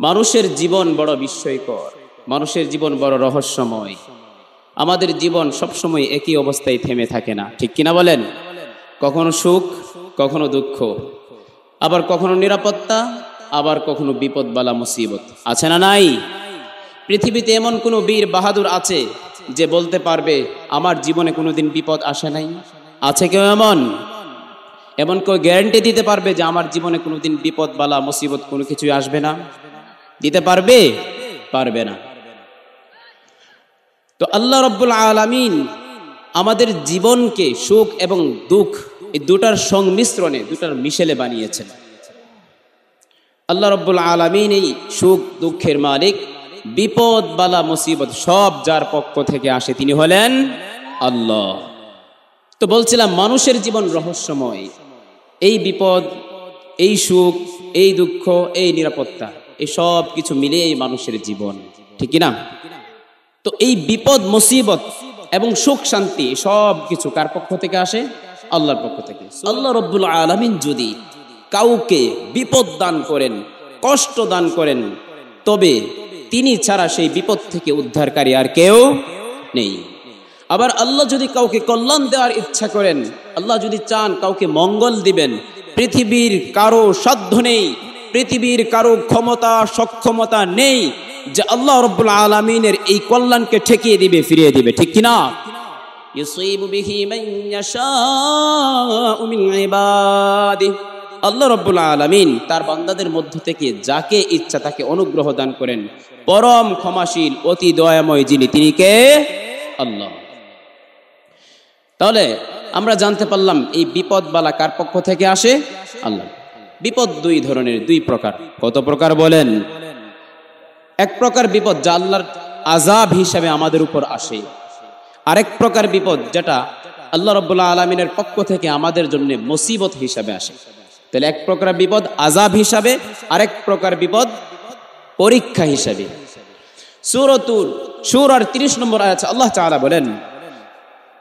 মানুষের জীবন বড় বিস্ময়কর, মানুষের জীবন বড় রহস্যময়। আমাদের জীবন সবসময় একই অবস্থায় থেমে থাকে না, ঠিক কিনা বলেন? কখনো সুখ, কখনো দুঃখ, আবার কখনো নিরাপত্তা, আবার কখনো বিপদ বালা মুসিবত। আছে না নাই? পৃথিবীতে এমন কোনো বীর বাহাদুর আছে যে বলতে পারবে আমার জীবনে কোনোদিন বিপদ আসে নাই? আছে কেউ এমন? এমন কেউ গ্যারান্টি দিতে পারবে যে আমার জীবনে কোনোদিন বিপদ বালা মুসিবত কোনো কিছুই আসবে না? দিতে পারবে? পারবে না। তো আল্লাহ রাব্বুল আলামিন আমাদের জীবনকে সুখ এবং দুঃখ এই দুটার সংমিশ্রণে, দুটার মিশেলে বানিয়েছেন। আল্লাহ রাব্বুল আলামিন এই সুখ দুঃখের মালিক। বিপদ বালা মুসিবত সব যার পক্ষ থেকে আসে তিনি হলেন আল্লাহ। তো বলছিলাম মানুষের জীবন রহস্যময়। এই বিপদ, এই সুখ, এই দুঃখ, এই নিরাপত্তা, এই সব কিছু মিলে এই মানুষের জীবন, ঠিক না? তো এই বিপদ মুসিবত এবং সুখ শান্তি সব কিছু কার পক্ষ থেকে আসে? আল্লাহর পক্ষ থেকে। আল্লাহ রাব্বুল আলামিন যদি কাউকে বিপদ দান করেন, কষ্ট দান করেন, তবে তিনি ছাড়া সেই বিপদ থেকে উদ্ধারকারী আর কেউ নেই। আবার আল্লাহ যদি কাউকে কল্যাণ দেওয়ার ইচ্ছা করেন, আল্লাহ যদি চান কাউকে মঙ্গল দিবেন, পৃথিবীর কারো সাধ্য নেই, পৃথিবীর কারো ক্ষমতা সক্ষমতা নেই যে আল্লাহ রাব্বুল আলামিনের এই কল্যাণকে ঠেকিয়ে দিবে, ফিরিয়ে দিবে, ঠিক কিনা? ইউসিবু বিহি মান ইয়াশাউ মিন ইবাদিহি। আল্লাহ রাব্বুল আলামিন তার বান্দাদের মধ্য থেকে যাকে ইচ্ছা তাকে অনুগ্রহ দান করেন। পরম ক্ষমাশীল, অতি দয়াময় যিনি, তিনি কে? আল্লাহ। তাহলে আমরা জানতে পারলাম এই বিপদ বালা কার পক্ষ থেকে আসে? আল্লাহ। বিপদ দুই ধরনের, দুই প্রকার। কত প্রকার বলেন? এক প্রকার বিপদ যা আল্লাহর আযাব হিসাবে আমাদের উপর আসে, আরেক প্রকার বিপদ যেটা আল্লাহ রাব্বুল আলামিনের পক্ষ থেকে আমাদের জন্য মুসিবত হিসাবে আসে। তাহলে এক প্রকার বিপদ আযাব হিসাবে, আরেক প্রকার বিপদ পরীক্ষা হিসাবে। সূরাতুল শূরার 30 নম্বর আয়াতে আল্লাহ তাআলা বলেন,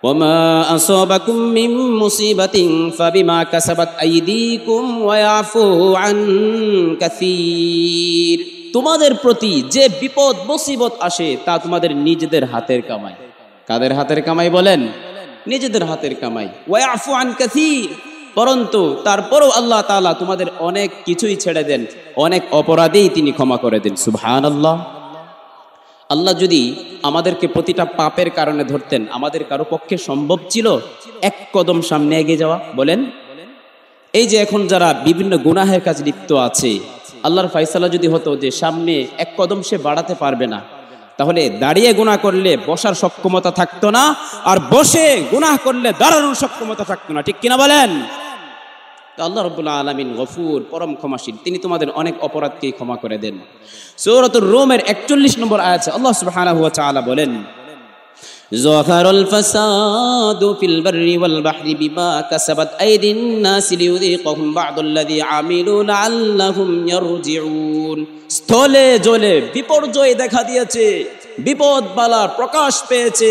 ওয়ামা আসাবাকুম মিন মুসিবাতিন ফাবিমা কাসাবাত আইদিকুম ওয়া ইয়াফু আন কাসীর। তোমাদের প্রতি যে বিপদ মুসিবত আসে তা তোমাদের নিজেদের হাতের কামাই। কাদের হাতের কামাই বলেন? নিজেদের হাতের কামাই। ওয়া ইয়াফু আন কাসীর, পরন্তু তারপরও আল্লাহ তাআলা তোমাদের অনেক কিছুই ছেড়ে দেন, অনেক অপরাধেই তিনি ক্ষমা করে দেন। সুবহানাল্লাহ। আল্লাহ যদি আমাদেরকে প্রতিটা পাপের কারণে ধরতেন, আমাদের কারো পক্ষে সম্ভব ছিল এক কদম সামনে এগিয়ে যাওয়া? বলেন। এই যে এখন যারা বিভিন্ন গুনাহের কাজে লিপ্ত আছে, আল্লাহর ফয়সালা যদি হতো যে সামনে এক কদম সে বাড়াতে পারবে না, তাহলে দাঁড়িয়ে গুনাহ করলে বসার সক্ষমতা থাকতো না, আর বসে গুনাহ করলে দাঁড়ানোর সক্ষমতা থাকতো না, ঠিক কিনা বলেন? আল্লাহ রাব্বুল আলামিন গফুর, পরম ক্ষমাশীল, তিনি তোমাদের অনেক অপরাধকে ক্ষমা করে দেন। সূরাতুর রুমের 41 নম্বর আয়াতে আল্লাহ সুবহানাহু ওয়া তাআলা বলেন, যাহারাল ফাসাদু ফিল বাররি ওয়াল বাহরি বিমা কাসাবাত আইদিন নাসি লিয়ুযীকাহুম বা'দাল্লাযী আমিলু লাআল্লাহুম ইয়ারজিউন। স্থলে জলে বিপর্যয় দেখা দিয়েছে, বিপদ বালা প্রকাশ পেয়েছে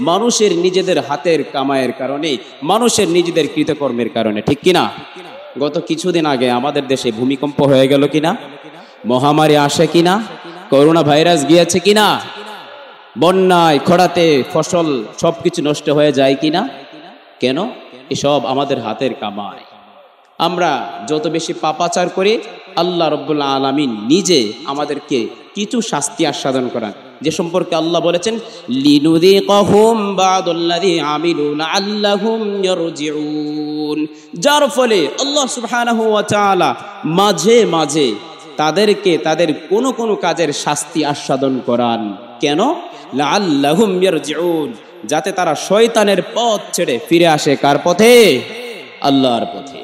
মানুষের নিজেদের হাতের কামাইয়ের কারণে, মানুষের নিজেদের কৃতকর্মের কারণে, ঠিক কিনা? গত কিছুদিন আগে আমাদের দেশে ভূমিকম্প হয়ে গেল কিনা? মহামারী আসে কিনা? করোনা ভাইরাস গিয়েছে কিনা? বন্যায় খরাতে ফসল সবকিছু নষ্ট হয়ে যায় কিনা? কেন? এসব আমাদের হাতের কামাই। আমরা যত বেশি পাপাচার করি, আল্লাহ রাব্বুল আলামিন নিজে আমাদেরকে কিছু শাস্তি আস্বাদন করান, যে সম্পর্কে আল্লাহ বলেছেন, লিনুযীকাহুম বা'দাল্লাযী আমিলু লাআল্লাহুম ইয়ারজিউন। যার ফলে আল্লাহ সুবহানাহু ওয়া তাআলা মাঝে মাঝে তাদেরকে তাদের কোন কোন কাজের শাস্তি আস্বাদন করান। কেন? লাআল্লাহুম ইয়ারজিউন, যাতে তারা শয়তানের পথ ছেড়ে ফিরে আসে কার পথে? আল্লাহর পথে।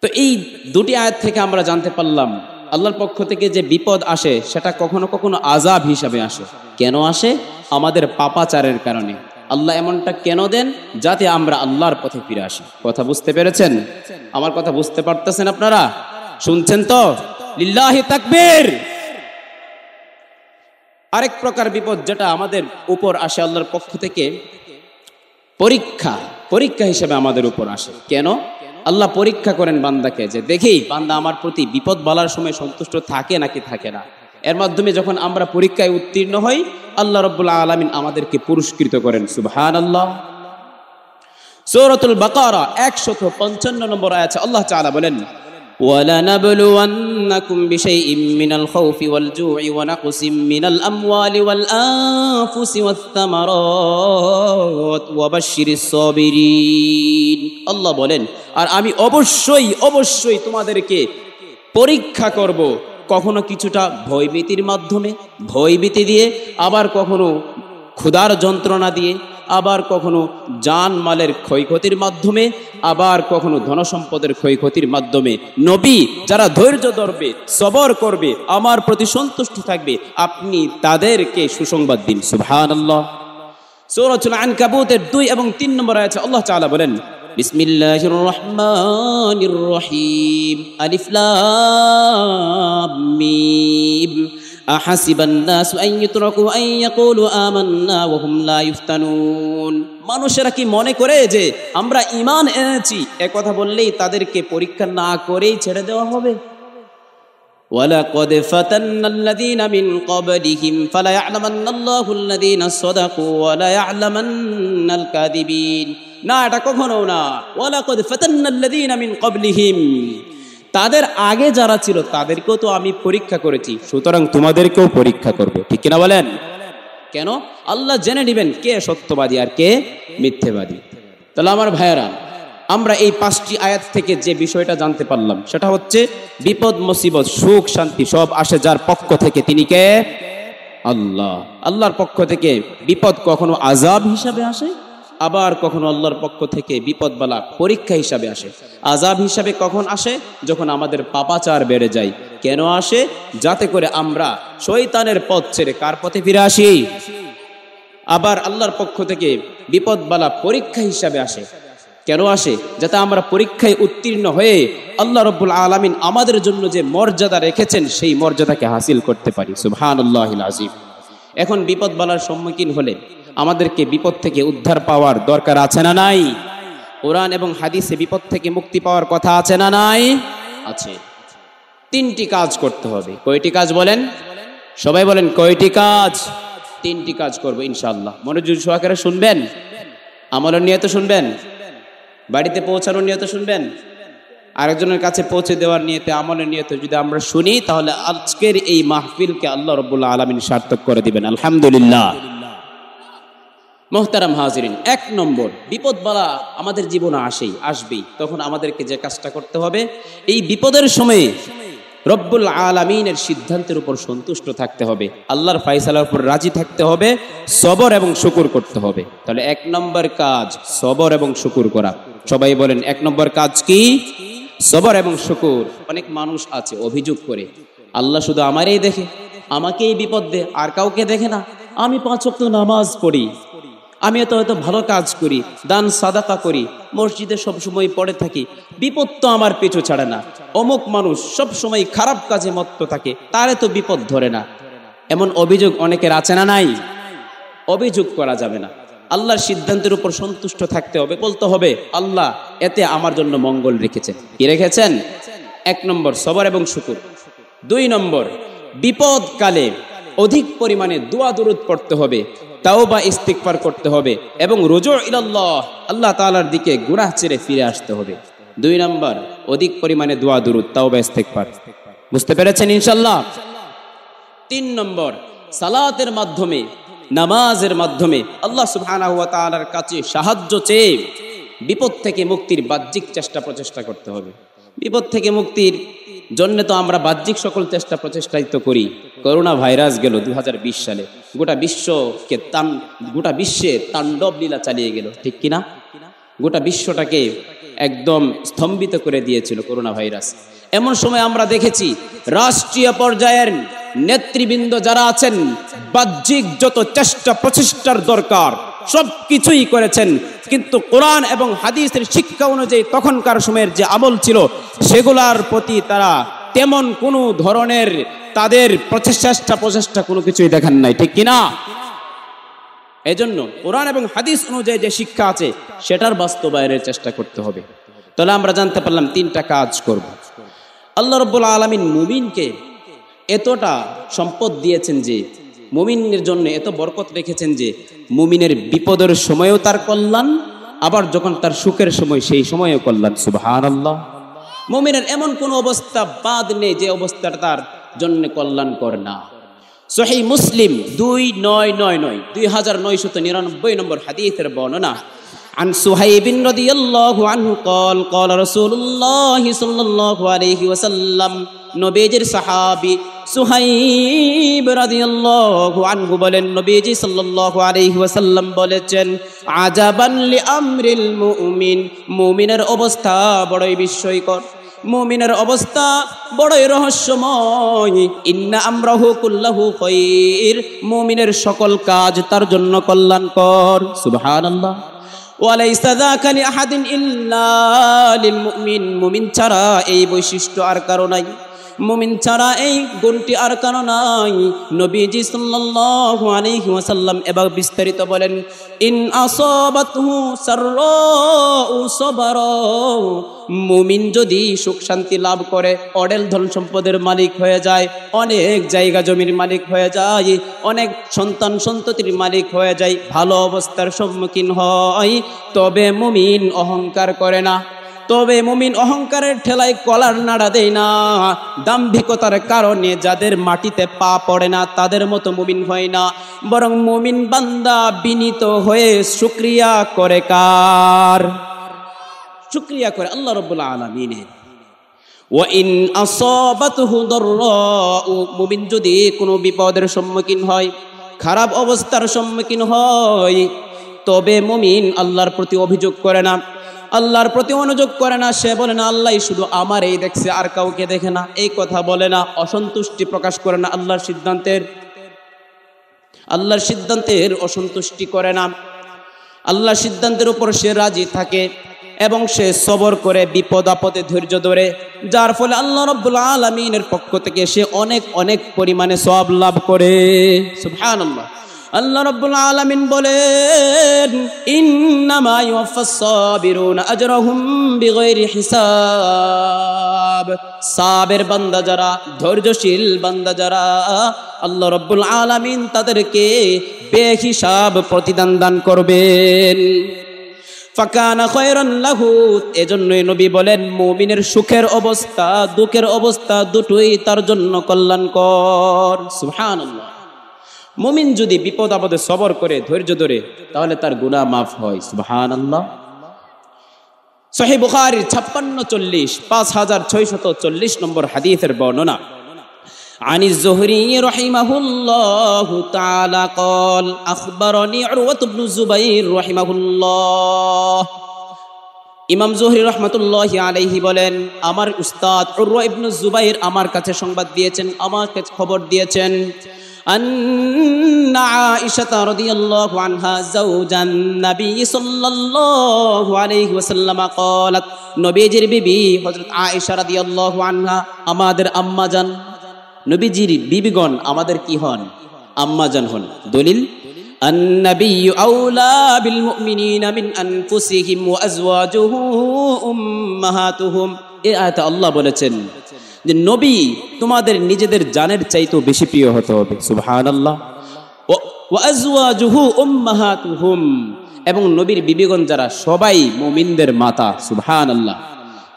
তো এই দুটি আয়াত থেকে আমরা জানতে পারলাম আল্লাহর পক্ষ থেকে যে বিপদ আসে সেটা কখনো কখনো আযাব হিসাবে আসে। কেন আসে? আমাদের পাপাচারের কারণে। আল্লাহ এমনটা কেন দেন? যাতে আমরা আল্লাহর পথে ফিরে আসি। কথা বুঝতে পেরেছেন? আমার কথা বুঝতে পারতেছেন আপনারা? শুনছেন তো? লিল্লাহি তাকবীর। আরেক প্রকার বিপদ যেটা আমাদের উপর আসে আল্লাহর পক্ষ থেকে, পরীক্ষা হিসেবে আমাদের উপর আসে। কেন? আল্লাহ পরীক্ষা করেন বান্দাকে, যে দেখি বান্দা আমার প্রতি বিপদ বলার সময় সন্তুষ্ট থাকে নাকি থাকে না। এর মাধ্যমে যখন আমরা পরীক্ষায় উত্তীর্ণ হই, আল্লাহ রাব্বুল আলামিন আমাদেরকে পুরস্কৃত করেন। সুবহানাল্লাহ। সূরাতুল বাকারা 155 নম্বর আয়াতে আল্লাহ তাআলা বলেন, وَلَنَبْلُوَنَّكُمْ بِشَيْءٍ مِّنَ الْخَوْفِ وَالْجُوعِ وَنَقْصٍ مِّنَ الْأَمْوَالِ وَالْأَنفُسِ وَالثَّمَرَاتِ وَبَشِّرِ الصَّابِرِينَ। আল্লাহ বলেন, আর আমি অবশ্যই তোমাদেরকে পরীক্ষা করব, কখনো কিছুটা ভয়ভীতির মাধ্যমে, ভয়ভীতি দিয়ে, আবার কখনো ক্ষুধার যন্ত্রণা দিয়ে, আবার কখনো জানমালের ক্ষয়ক্ষতির মাধ্যমে, আবার কখনো ধনসম্পদের ক্ষয়ক্ষতির মাধ্যমে। নবী যারা ধৈর্য ধরবে, সবর করবে, আমার প্রতি সন্তুষ্ট থাকবে, আপনি তাদেরকে সুসংবাদ দিন। সুবহানাল্লাহ। সূরাতুল আনকাবুতের 2 এবং 3 নম্বর আয়াতে আল্লাহ তাআলা বলেন, বিসমিল্লাহির রহমানির রহিম, আলিফ লাম মিম, আহাসিবান নাসু আন ইউতরাকু আন ইয়াকুলু আমান্না ওয়া হুম লা ইফতানুন। মানুষেরা কি মনে করে যে আমরা ঈমান এনেছি এ কথা বললেই তাদেরকে পরীক্ষা না করেই ছেড়ে দেওয়া হবে? ওয়ালাকাদ ফাতান্নাল্লাযীনা মিন ক্বাবলিহিম ফালা ইয়া'লামান্নাল্লাহুল লাযীনা সাদাকু ওয়া লা ইয়া'লামান্নাল কাযিবিন। না, এটা কখনো না। ওয়ালাকাদ ফাতান্নাল্লাযীনা মিন ক্বাবলিহিম, তাদের আগে যারা ছিল তাদেরকেও তো আমি পরীক্ষা করেছি, সুতরাং তোমাদেরকেও পরীক্ষা করব। ঠিক কিনা বলেন? কেন? আল্লাহ জেনে নেবেন কে সত্যবাদী আর কে মিথ্যেবাদী। তাহলে আমার ভাইয়েরা, আমরা এই 5টি আয়াত থেকে যে বিষয়টা জানতে পারলাম সেটা হচ্ছে বিপদ মুসিবত সুখ শান্তি সব আসে যার পক্ষ থেকে, তিনি কে? আল্লাহ। আল্লাহর পক্ষ থেকে বিপদ কখনো আযাব হিসাবে আসে, আবার কখনো আল্লাহর পক্ষ থেকে বিপদ বালা পরীক্ষা হিসাবে আসে। আযাব হিসাবে কখন আসে? যখন আমাদের পাপাচার বেড়ে যায়। কেন আসে? যাতে করে আমরা শয়তানের পথ ছেড়ে কার পথে ফিরে আসি। আবার আল্লাহর পক্ষ থেকে বিপদ বালা পরীক্ষা হিসাবে আসে। কেন আসে? যাতে আমরা পরীক্ষায় উত্তীর্ণ হয়ে আল্লাহ রাব্বুল আলামিন আমাদের জন্য যে মর্যাদা রেখেছেন সেই মর্যাদাকে হাসিল করতে পারি। সুবহানাল্লাহিল আযীম। এখন বিপদ বালার সম্মুখীন হলে আমাদেরকে বিপদ থেকে উদ্ধার পাওয়ার দরকার আছে না নাই? কোরআন এবং হাদিসে বিপদ থেকে মুক্তি পাওয়ার কথা আছে না নাই? আছে। 3টি কাজ করতে হবে। কয়টি কাজ বলেন? সবাই বলেন কয়টি কাজ? 3টি কাজ করব ইনশাআল্লাহ। মনোযোগ সহকারে শুনবেন, আমলের নিয়তে শুনবেন, বাড়িতে পৌঁছানোর নিয়তে শুনবেন, আরেকজনের কাছে পৌঁছে দেওয়ার নিয়তে, আমলের নিয়তে যদি আমরা শুনি তাহলে আজকের এই মাহফিলকে আল্লাহ রাব্বুল আলামিন সার্থক করে দিবেন। আলহামদুলিল্লাহ। মোহতারাম হাজিরিন, 1 নম্বর, বিপদ বালা আমাদের জীবনে আসবেই। তখন আমাদেরকে যে কাজটা করতে হবে, এই বিপদের সময়ে রব্বুল আলামিনের সিদ্ধান্তের উপর সন্তুষ্ট থাকতে হবে, আল্লাহর ফয়সালার উপর রাজি থাকতে হবে, সবর এবং শুকর করতে হবে। তাহলে 1 নম্বর কাজ সবর এবং শুকর করা। সবাই বলেন 1 নম্বর কাজ কি? সবর এবং শুকর। অনেক মানুষ আছে অভিযোগ করে, আল্লাহ শুধু আমারই দেখে, আমাকেই বিপদ দে, আর কাউকে দেখে না। আমি 5 ওয়াক্ত নামাজ পড়ি, আমি তো হয়তো ভালো কাজ করি, দান সাদাকা করি, মসজিদে সবসময় পড়ে থাকি, বিপদ তো আমার পিছু ছাড়ে না। অমুক মানুষ সবসময় খারাপ কাজে মত্ত থাকে, তারে তো বিপদ ধরে না। এমন অভিযোগ অনেকের আছে না নাই? অভিযোগ করা যাবে না। আল্লাহর সিদ্ধান্তের উপর সন্তুষ্ট থাকতে হবে, বলতে হবে আল্লাহ এতে আমার জন্য মঙ্গল রেখেছেন। কি রেখেছেন? 1 নম্বর সবর এবং শুকর। 2 নম্বর, বিপদকালে অধিক পরিমাণে দোয়া দুরূদ পড়তে হবে, তাওবা ইস্তিগফার করতে হবে এবং রুজু ইলাল্লাহ, আল্লাহ তাআলার দিকে গুনাহ ছেড়ে ফিরে আসতে হবে। 2 নম্বর, অধিক পরিমাণে দোয়া দুরূদ, তাওবা ইস্তিগফার। বুঝতে পেরেছেন ইনশাআল্লাহ? 3 নম্বর, সালাতের মাধ্যমে, নামাজের মাধ্যমে আল্লাহ সুবহানাহু ওয়া তাআলার কাছে সাহায্য চেয়ে বিপদ থেকে মুক্তির বাহ্যিক চেষ্টা প্রচেষ্টা করতে হবে। বিপদ থেকে মুক্তির জন্য তো আমরা বাহ্যিক সকল চেষ্টা প্রচেষ্টাই তো করি। করোনা ভাইরাস গেল 2020 সালে, গোটা বিশ্বে তাণ্ডব লীলা চালিয়ে গেল, ঠিক কিনা? গোটা বিশ্বটাকে একদম স্তম্ভিত করে দিয়েছিল করোনা ভাইরাস। এমন সময় আমরা দেখেছি রাষ্ট্রীয় পর্যায়ের নেতৃবৃন্দ যারা আছেন, বাহ্যিক যত চেষ্টা প্রচেষ্টার দরকার সবকিছুই করেছেন, কিন্তু কোরআন এবং হাদিসের শিক্ষা অনুযায়ী তখনকার সময়ের যে আমল ছিল সেগুলার প্রতি তারা তেমন কোনো ধরনের তাদের প্রচেষ্টা কোনো কিছুই দেখান নাই, ঠিক কিনা? এজন্য কোরআন এবং হাদিস অনুযায়ী যে শিক্ষা আছে সেটার বাস্তবায়নের চেষ্টা করতে হবে। তাহলে আমরা জানতে পারলাম তিনটা কাজ করব। আল্লাহ রাব্বুল আলামিন মুমিনকে এতটা সম্পদ দিয়েছেন যে, মুমিনের জন্য এত বরকত রেখেছেন যে মুমিনের বিপদের সময়ও তার কল্যাণ, আবার যখন তার সুখের সময় সেই সময়ও কল্যাণ। সুবহানাল্লাহ। মুমিনের এমন কোন অবস্থা বাদ নেই যে অবস্থাটা তার জন্য কল্যাণকর না। সহিহ মুসলিম 2999 নম্বর হাদিসের বর্ণনা, عن صهيب رضي الله عنه قال قال رسول الله صلى الله عليه وسلم নবীজির সাহাবী সুহাইব রাদিয়াল্লাহু আনহু বলেন, নবীজি সাল্লাল্লাহু আলাইহি ওয়াসাল্লাম বলেছেন, আজাবান লিআমরিল মুমিন, মুমিনের অবস্থা বড়ই বিস্ময়কর, মুমিনের অবস্থা বড়ই রহস্যময়। ইন্না আমরাহু কুল্লাহু খায়র, মুমিনের সকল কাজ তার জন্য কল্যাণকর। সুবহানাল্লাহ। ওয়ালাইসা যাকা লিআহাদিন ইল্লা লিল মুমিন, মুমিন ছাড়া এই বৈশিষ্ট্য আর কারো নাই, মুমিন ছাড়া এই গুণটি আর কারো নাই। নবীজি সাল্লাল্লাহু আলাইহি ওয়াসাল্লাম এবার বিস্তারিত বলেন, ইন আসাবাতহু সাররাউ সাবারা, মুমিন যদি সুখ শান্তি লাভ করে, অডেল ধন সম্পদের মালিক হয়ে যায়, অনেক জায়গা জমির মালিক হয়ে যায়, অনেক সন্তান সন্ততির মালিক হয়ে যায়, ভালো অবস্থার সম্মুখীন হয়, তবে মুমিন অহংকার করে না, তবে মুমিন অহংকারের ঠেলায় কলার নাড়া দেয় না। দাম্ভিকতার কারণে যাদের মাটিতে পা পড়ে না তাদের মতো মুমিন হয় না, বরং মুমিন বান্দা বিনীত হয়ে শুকরিয়া করে, কার? শুকরিয়া করে আল্লাহ রাব্বুল আলামিনের। ওয়া ইন আসাবাতহু দাররাউ, মুমিন যদি কোনো বিপদের সম্মুখীন হয়, খারাপ অবস্থার সম্মুখীন হয়, তবে মুমিন আল্লাহর প্রতি অভিযোগ করে না, আল্লাহর প্রতি অনুযোগ করে না। সে বলে না আল্লাহই শুধু আমার এই দেখছে, আর কাউকে দেখে না, এই কথা বলে না। অসন্তুষ্টি প্রকাশ করে না আল্লাহর সিদ্ধান্তের অসন্তুষ্টি করে না। আল্লাহর সিদ্ধান্তের উপর সে রাজি থাকে এবং সে সবর করে, বিপদ আপদে ধৈর্য ধরে, যার ফলে আল্লাহ রাব্বুল আলামিনের পক্ষ থেকে সে অনেক অনেক পরিমাণে সওয়াব লাভ করে। সুবহানাল্লাহ। আল্লাহ রাব্বুল আলামিন বলেন, ইন্নামা ইউওয়াফাস সাবিরুনা আজরাহুম বিগাইরি হিসাব, সাবের বান্দা যারা, ধৈর্যশীল বান্দা যারা, আল্লাহ রাব্বুল আলামিন তাদেরকে বেহিসাব প্রতিদান দান করবেন। ফাকানা খায়রান লাহু, এজন্যই নবী বলেন মুমিনের সুখের অবস্থা দুঃখের অবস্থা দুটোই তার জন্য কল্যাণকর। সুবহানাল্লাহ। মুমিন যদি বিপদ আপদে সবর করে, ধৈর্য ধরে, তাহলে তার গুনাহ মাফ হয়। সুবহানাল্লাহ। সহিহ বুখারীর 5640 নম্বর হাদিসের বর্ণনা, عن الزهري رحمه الله تعالى قال أخبرني عروة بن الزبير رحمه الله, ইমাম জুহরি রাহমাতুল্লাহি আলাইহি বলেন, আমার উস্তাদ উরওয়া ইবনে জুবাইর আমার কাছে সংবাদ দিয়েছেন, আমার কাছে খবর দিয়েছেন, আন্না আয়েশা রাদিয়াল্লাহু আনহা যাওজান নবী সাল্লাল্লাহু আলাইহি ওয়াসাল্লাম قالت, নবীজির বিবি হযরত আয়েশা রাদিয়াল্লাহু আনহা আমাদের আম্মা জান। নবীজির বিবিগণ আমাদের কি হন? আম্মা জান হন। দলিল, আন-নাবিয়্যু আওলা বিল মুমিনিনা মিন আনফুসিহিম ওয়া আজওয়াজুহু উম্মাহাতুহুম, এই আয়াতে আল্লাহ বলেছেন যে নবী তোমাদের নিজেদের জানের চাইতেও বেশি প্রিয় হতে হবে। সুবহানাল্লাহ। ওয়া আজওয়াজুহু উম্মাহাতুহুম, এবং নবীর বিবিগণ যারা সবাই মুমিনদের মাতা। সুবহানাল্লাহ।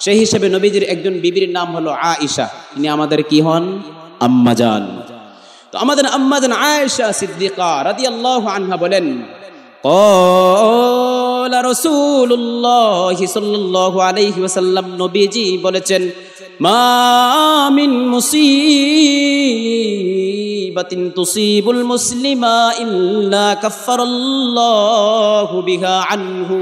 সেই হিসেবে নবীজির একজন বিবির নাম হলো আয়েশা, তিনি আমাদের কি হন? আম্মাজান। তো আমাদের আম্মাজান আয়েশা সিদ্দিকা রাদিয়াল্লাহু আনহা বলেন, ক্বালা রাসূলুল্লাহ সাল্লাল্লাহু আলাইহি ওয়াসাল্লাম, নবীজি বলেছেন, মা মিন মুসিবাতিন তুসিবুল মুসলিমা ইল্লা কাফফারাল্লাহু বিহা আনহু,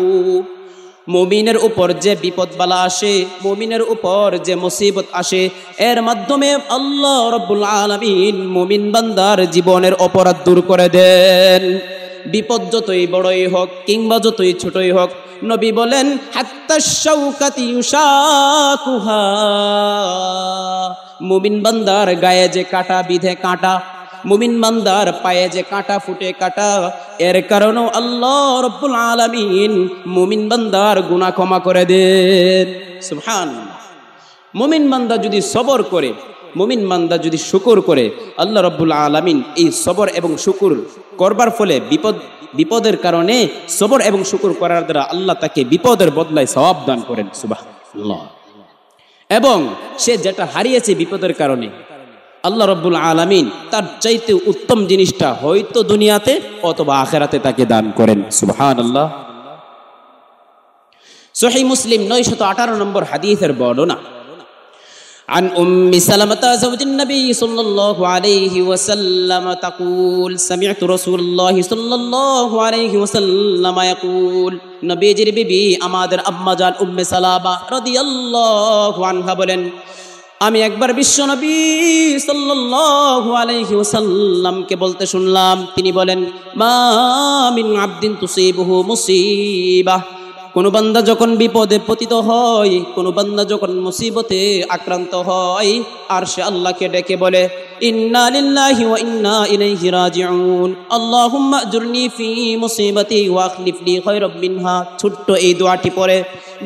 মুমিনের উপর যে বিপদ বালা আসে, মুমিনের উপর যে মুসিবত আসে, এর মাধ্যমে আল্লাহ রাব্বুল আলামিন মুমিন বান্দার জীবনের অপরাধ দূর করে দেন। বিপদ যতই বড়ই হোক কিংবা যতই ছোটই হোক, নবী বলেন, হাত্তা শাওকাতি ইউশাকুহা, মুমিন বান্দার গায়ে যে কাঁটা বিধে কাঁটা, মুমিন বান্দার পায়ে যে কাঁটা ফুটে কাঁটা, এর কারণেও আল্লাহ রাব্বুল আলামিন মুমিন বান্দার গুনাহ ক্ষমা করে দেন। সুবহানাল্লাহ। মুমিন বান্দা যদি সবর করে, মুমিন বান্দা যদি শুকর করে, আল্লাহ রাব্বুল আলামিন এই সবর এবং শুকর করবার ফলে বিপদের কারণে সবর এবং শুকর করার দ্বারা আল্লাহ তাকে বিপদের বদলায় সওয়াব দান করেন। সুবহানাল্লাহ। এবং সে যেটা হারিয়েছে বিপদের কারণে, আল্লাহ রাব্বুল আলামিন তার চাইতে উত্তম জিনিসটা হয়তো দুনিয়াতে অথবা আখিরাতে তাকে দান করেন। সুবহানাল্লাহ। সহিহ মুসলিম 918 নম্বর হাদিসের বর্ণনা। عن أم سلمة زوج النبي صلى الله عليه وسلم تقول سمعت رسول الله صلى الله عليه وسلم يقول নবীজির বিবি আমাদের আম্মা জান উম্মে সালামা রাদিয়াল্লাহু আনহা বলেন, আমি একবার বিশ্বনবী সাল্লাল্লাহু আলাইহি ওয়াসাল্লামকে বলতে শুনলাম, তিনি বলেন, মা মিন আবদিন তুসিবুহু মুসিবাহ, কোন বান্দা যখন বিপদে পতিত হয়, কোন বান্দা যখন মুসিবতে আক্রান্ত হয়, আর সে আল্লাহকে ডেকে বলে, ইন্না লিল্লাহি ওয়া ইন্না ইলাইহি রাজিউন, আল্লাহুম্মা আজুরনি ফি মুসিবাতি ওয়া আখলিফ লি খায়রাম মিনহা, ছোট্ট এই দোয়াটি পড়ে,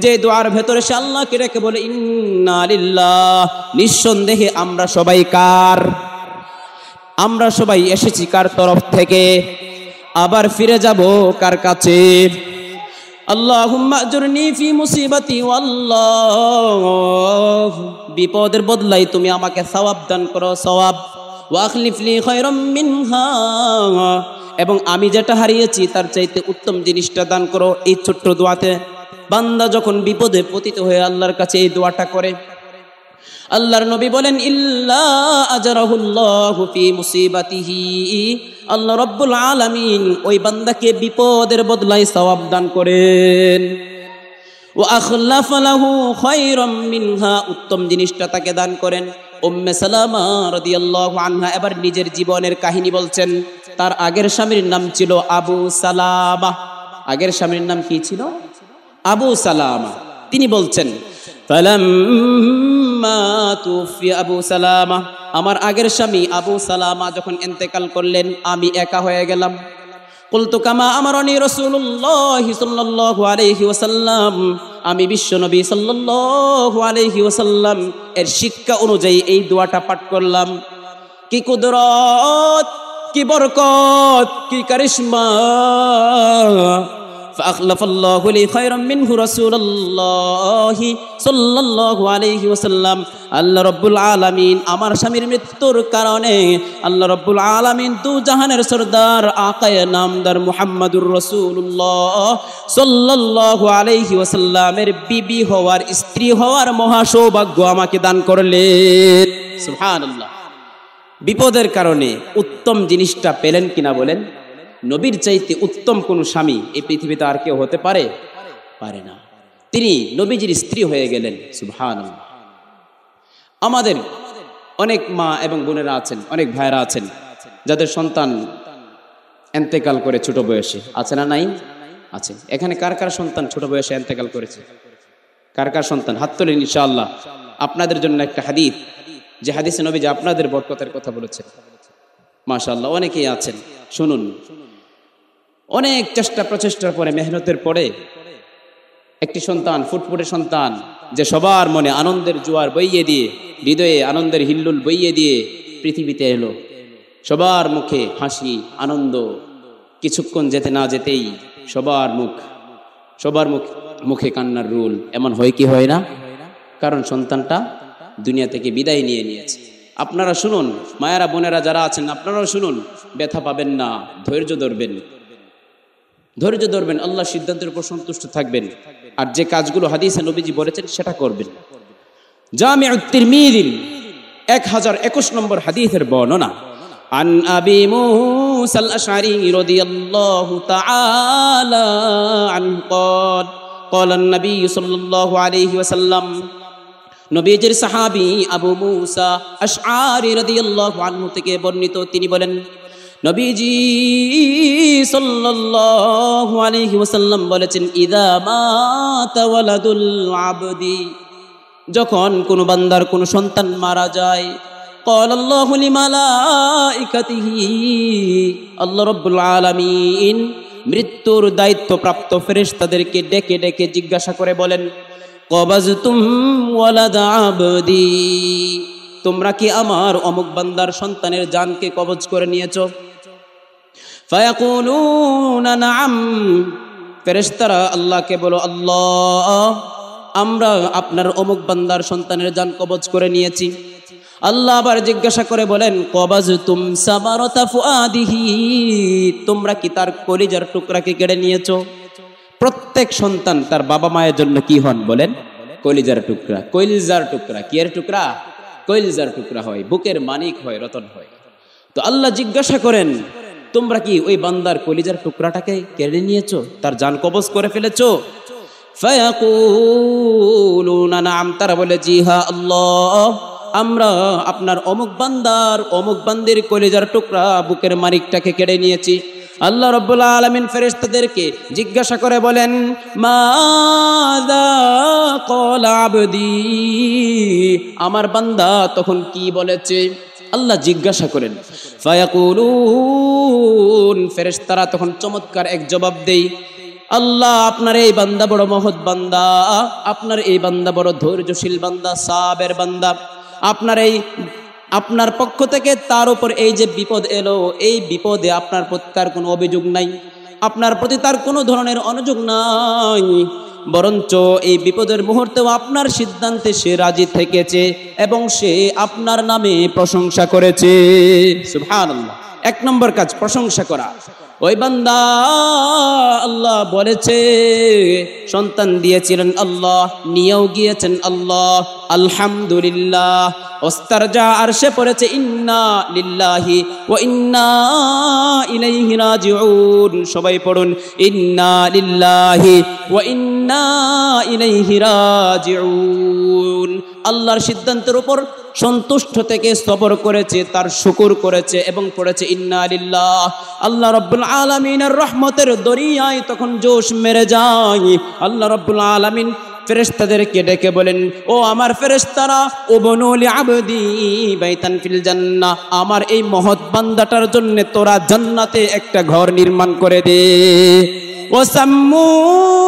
যে দোয়ার ভেতরে সে আল্লাহকে ডেকে বলে ইন্না লিল্লাহ, নিঃসন্দেহে আমরা সবাই কার? আমরা সবাই এসেছি কার তরফ থেকে? আবার ফিরে যাব কার কাছে? আল্লাহুম্মা আজুরনি ফি মুসিবাতি, আল্লাহ বিপদের বদলাই তুমি আমাকে সওয়াব দান করো, সওয়াব, ওয়া আখলিফ লি খায়রাম মিনহা, এবং আমি যেটা হারিয়েছি তার চাইতে উত্তম জিনিসটা দান করো। এই ছোট্ট দোয়াতে বান্দা যখন বিপদে পতিত হয়ে আল্লাহর কাছে এই দোয়াটা করে, আল্লাহর নবী বলেন, ইল্লা আজরাহুল্লাহু ফি মুসিবাতিহি, আল্লাহ রাব্বুল আলামিন ওই বান্দাকে বিপদের বদলায় সওয়াব দান করেন। ওয়া আখলাফা লাহু খায়রাম মিনহা, উত্তম জিনিসটা তাকে দান করেন। উম্মে সালামা রাদিয়াল্লাহু আনহা এবার নিজের জীবনের কাহিনী বলছেন। তার আগের স্বামীর নাম ছিল আবু সালামা। আগের স্বামীর নাম কি ছিল? আবু সালামা। তিনি বলছেন, ফালাম্মা তুফিয়া আবু সালামা, আমার আগের স্বামী আবু সালামা যখন ইন্তেকাল করলেন, আমি একা হয়ে গেলাম। কুলতু কামা আমারনি রাসূলুল্লাহ সাল্লাল্লাহু আলাইহি ওয়াসাল্লাম, আমি বিশ্বনবী সাল্লাল্লাহু আলাইহি ওয়াসাল্লাম এর শিক্ষা অনুযায়ী এই দোয়াটা পাঠ করলাম। কি কুদরত, কি বরকত, কি কারিশমা! ফাআখলাফাল্লাহু লি খায়রাম মিনহু রাসূলুল্লাহ সাল্লাল্লাহু আলাইহি ওয়াসাল্লাম, আল্লাহ রাব্বুল আলামিন আমার স্বামীর মৃত্যুর কারণে আল্লাহ রাব্বুল আলামিন দু জাহানের সরদার আকায়ে নামদার মুহাম্মাদুর রাসূলুল্লাহ সাল্লাল্লাহু আলাইহি ওয়াসাল্লামের বিবি হওয়ার, স্ত্রী হওয়ার মহা সৌভাগ্য আমাকে দান করলেন। সুবহানাল্লাহ। বিপদের কারণে উত্তম জিনিসটা পেলেন কিনা বলেন? নবীর চাইতে উত্তম কোন স্বামী এই পৃথিবীতে আর কেউ হতে পারে? পারে না। তিনি নবীজির স্ত্রী হয়ে গেলেন। সুবহানাল্লাহ। আমাদের অনেক মা এবং বোনেরা আছেন, অনেক ভাইরা আছেন যাদের সন্তান ইন্তেকাল করে ছোট বয়সে। আছে না নাই? আছে। এখানে কার কার সন্তান ছোট বয়সে ইন্তেকাল করেছে? কার কার সন্তান? হাত তোলেন ইনশাআল্লাহ। আপনাদের জন্য একটা হাদিস, যে হাদিসে নবীজি আপনাদের বরকতের কথা বলেছেন। মাশাআল্লাহ, অনেকেই আছেন, শুনুন। অনেক চেষ্টা প্রচেষ্টার পরে, মেহনতের পরে একটি সন্তান, ফুটফুটে সন্তান, যে সবার মনে আনন্দের জোয়ার বইয়ে দিয়ে, হৃদয়ে আনন্দের হিল্লুল বইয়ে দিয়ে পৃথিবীতে এলো। সবার মুখে হাসি, আনন্দ। কিছুক্ষণ যেতে না যেতেই সবার মুখে কান্নার রোল। এমন হয় কি হয় না? কারণ সন্তানটা দুনিয়া থেকে বিদায় নিয়ে নিয়েছে। আপনারা শুনুন, মায়েরা বোনেরা যারা আছেন, আপনারাও শুনুন। ব্যথা পাবেন না, ধৈর্য ধরবেন, ধৈর্য ধরবেন, আল্লাহ সিদ্ধান্তের উপর সন্তুষ্ট থাকবেন, আর যে কাজগুলো হাদিসে নবীজি বলেছেন সেটা করবেন। জামিউত তিরমিজি 1021 নম্বর হাদিসের বর্ণনা। আন আবি মুসা আল-আশআরী রাদিয়াল্লাহু তাআলা আনহু قال قال النبي صلى الله عليه وسلم, নবীজির সাহাবী আবু মুসা আশআরী রাদিয়াল্লাহু আনহু থেকে বর্ণিত, তিনি বলেন, নবীজি সাল্লাল্লাহু আলাইহি ওয়াসাল্লাম বলেছেন, ইযা মাতা ওয়ালাদুল আবদি, যখন কোন বান্দার কোন সন্তান মারা যায়, ক্বালাল্লাহু লিমালাইকাতিহি, আল্লাহ রাব্বুল আলামিন মৃত্যুর দায়িত্বপ্রাপ্ত ফেরেশতাদেরকে ডেকে ডেকে জিজ্ঞাসা করে বলেন, কবাজতুম ওয়ালাদ আবদি, তোমরা কি আমার অমুক বান্দার সন্তানের জানকে কবজ করে নিয়েছো? ফায়াকুলুনা নাআম, ফেরেশতারা আল্লাহকে বলো, আল্লাহ আমরা আপনার অমুক বান্দার সন্তানের জান কবজ করে নিয়েছি। আল্লাহ আবার জিজ্ঞাসা করে বলেন, কবাজতুম সামারাতা ফুআদিহি, তোমরা কি তার কলিজার টুকরাকে কেড়ে নিয়েছো? প্রত্যেক সন্তান তার বাবা মায়ের জন্য কি হন বলেন? কলিজার টুকরা। কলিজার টুকরা কি এর টুকরা? কলিজার টুকরা হয়, বুকের মানিক হয়, রতন হয়। তো আল্লাহ জিজ্ঞাসা করেন, তোমরা কি ওই বান্দার কলিজার টুকরাটাকে কেড়ে নিয়েছো, তার জান কবজ করে ফেলেছো? ফায়াকুলুনা নাআম, তারা বলে জি হ্যাঁ আল্লাহ, আমরা আপনার অমুক বান্দার অমুক বান্দির কলিজার টুকরা বুকের মানিকটাকে কেড়ে নিয়েছি। আল্লাহ রাব্বুল আলামিন ফেরেশতাদেরকে জিজ্ঞাসা করে বলেন, মাযা ক্বালা আবদি, আমার বান্দা তখন কি বলেছে? আল্লাহ জিজ্ঞাসা করেন। ফায়াকুলুন, ফেরেশতারা তখন চমৎকার এক জবাব দেই, আল্লাহ আপনার এই বান্দা বড় মহৎ বান্দা, আপনার এই বান্দা বড় ধৈর্যশীল বান্দা, সাবের বান্দা, আপনার পক্ষ থেকে তার উপর এই যে বিপদ এলো, এই বিপদে আপনার প্রতি তার কোনো অভিযোগ নাই, আপনার প্রতি তার কোনো ধরনের অনুযোগ নাই, বরঞ্চ এই বিপদের মুহূর্তেও আপনার সিদ্ধান্তে সে রাজি থেকেছে এবং সে আপনার নামে প্রশংসা করেছে। সুবহানাল্লাহ। এক নম্বর কাজ প্রশংসা করা। ওই বান্দা আল্লাহ বলেছে, সন্তান দিয়েছিলেন আল্লাহ, নিয়েও গিয়েছেন আল্লাহ, আলহামদুলিল্লাহ। ওস্তারজা আরশে পড়েছে, ইন্না লিল্লাহি ওয়া ইন্না ইলাইহি রাজিউন। সবাই পড়ুন, ইন্না লিল্লাহি ওয়া ইন্না ইলাইহি রাজিউন। আল্লাহর সিদ্ধান্তের উপর সন্তুষ্ট থেকে সবর করেছে, তার শুকর করেছে এবং পড়েছে ইন্না লিল্লাহ। আল্লাহ রাব্বুল আলামিনের রহমতের দরিয়ায় তখন জোশ মেরে যায়। আল্লাহ রাব্বুল আলামিন ফেরেশতাদেরকে ডেকে বলেন, ও আমার ফেরেশতারা, উবনু লিআবদি বাইতান ফিল জান্নাহ, আমার এই মহৎ বান্দাটার জন্য তোরা জান্নাতে একটা ঘর নির্মাণ করে দে। ওয়াসাম্মুহু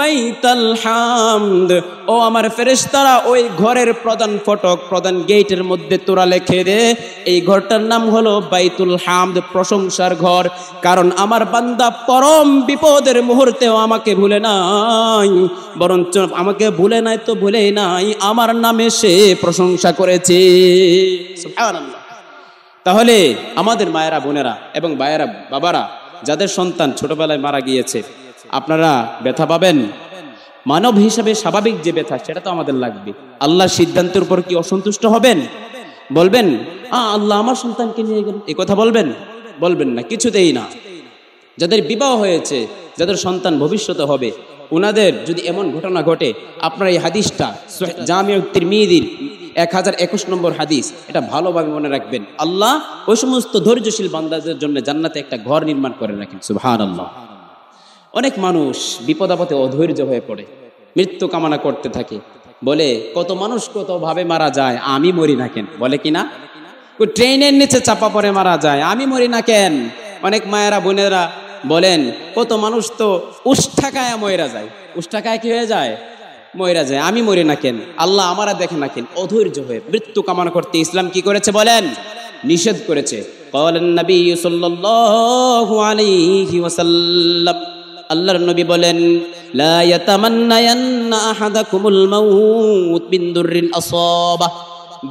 বাইতাল হামদ, ও আমার ফেরেশতারা, ওই ঘরের প্রধান ফটক, প্রধান গেটের মধ্যে তোরা লিখে দে, এই ঘরটার নাম হলো বাইতুল হামদ, প্রশংসার ঘর। কারণ আমার বান্দা পরম বিপদের মুহূর্তেও আমাকে ভুলে নাই, বরঞ্চ আমাকে ভুলে নাই তো ভুলেই নাই, আমার নামে সে প্রশংসা করেছে। সুবহানাল্লাহ। তাহলে আমাদের মায়েরা, বোনেরা এবং ভাইয়েরা, বাবারা, যাদের সন্তান ছোটবেলায় মারা গিয়েছে, আপনারা ব্যথা পাবেন। মানব হিসাবে স্বাভাবিক যে ব্যথা, সেটা তো আমাদের লাগবে। আল্লাহর সিদ্ধান্তের উপর কি অসন্তুষ্ট হবেন? বলবেন আল্লাহ আমার সন্তানকে নিয়ে গেল, এই কথা বলবেন? বলবেন না, কিছুতেই না। যাদের বিবাহ হয়েছে, যাদের সন্তান ভবিষ্যতে হবে, ওনাদের যদি এমন ঘটনা ঘটে, আপনার এই হাদিসটা জামিউ তিরমিজির 1021 নম্বর হাদিস, এটা ভালোভাবে মনে রাখবেন। আল্লাহ ওই সমস্ত ধৈর্যশীল বান্দাদের জন্য জান্নাতে একটা ঘর নির্মাণ করে রাখেন। সুবহানাল্লাহ। অনেক মানুষ বিপদ আপদে অধৈর্য হয়ে পড়ে, মৃত্যু কামনা করতে থাকে, বলে কত মানুষ কত ভাবে মারা যায়, আমি মরি না কেন? বলে কিনা? ট্রেনের নিচে চাপা পড়ে মারা যায়, আমি মরি না কেন? অনেক মায়েরা, বোনেরা বলেন, কত মানুষ তো উষ্ঠাকায় ময়রা যায়, উষ্ঠাকায় কি হয়ে যায়? ময়রা যায়, আমি মরি না কেন? আল্লাহ আমারা দেখে না কেন? অধৈর্য হয়ে মৃত্যু কামনা করতে ইসলাম কি করেছে বলেন? নিষেধ করেছে। ক্বালান নবী সাল্লাল্লাহু আলাইহি ওয়াসাল্লাম, আল্লাহর নবী বলেন, লা ইয়াতামান্নায়ান্না আহাদাকুমুল মাউত মিন দুররিন আসাবা,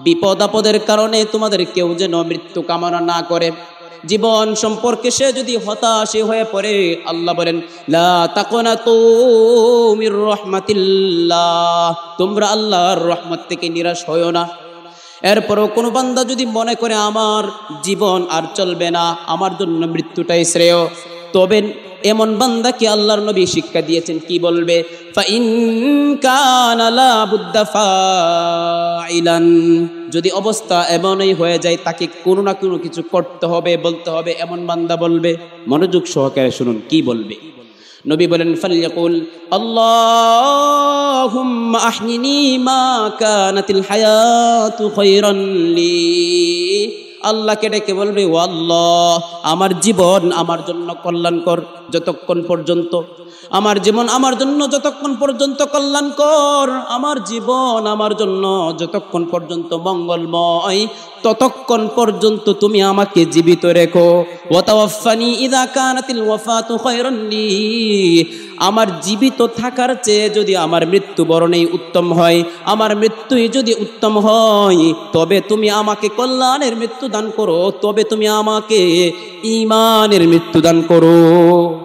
বিপদ আপদের কারণে তোমাদের কেউ যেন মৃত্যু কামনা না করে। জীবন সম্পর্কে সে যদি হতাশী হয়ে পড়ে, আল্লাহ বলেন, লা তাকুনাতু মির রাহমাতিল্লাহ, তোমরা আল্লাহর রহমত থেকে নিরাশ হয়ো না। এরপরও কোনো বান্দা যদি মনে করে আমার জীবন আর চলবে না, আমার জন্য মৃত্যুটাই শ্রেয়, তবে এমন বান্দাকে আল্লাহর নবী শিক্ষা দিয়েছেন, কি বলবে? ফাইন কানা লা বুদ্দা ফাইলান, যদি অবস্থা এমনই হয়ে যায়, তাকে কোনো না কোনো কিছু করতে হবে, বলতে হবে, এমন বান্দা বলবে। মনোযোগ সহকারে শুনুন কি বলবে। নবী বলেন, ফালইয়াকুল আল্লাহুম্মা আহইনি মা কানাতিল হায়াতু খায়রান লি, আল্লাহকে ডেকে বলবে, ও আল্লাহ, আমার জীবন আমার জন্য কল্যাণকর যতক্ষণ পর্যন্ত, আমার জীবন আমার জন্য যতক্ষণ পর্যন্ত কল্যাণকর, আমার জীবন আমার জন্য যতক্ষণ পর্যন্ত মঙ্গলময়, ততক্ষণ পর্যন্ত তুমি আমাকে জীবিত রেখো। ওয়া তাওয়াফানি ইযা কানাতিল ওয়াফাতু খায়রান লি, আমার জীবিত থাকার চেয়ে যদি আমার মৃত্যুবরণেই উত্তম হয়, আমার মৃত্যুই যদি উত্তম হয়, তবে তুমি আমাকে কল্যাণের মৃত্যু দান করো, তবে তুমি আমাকে ঈমানের মৃত্যু দান করো।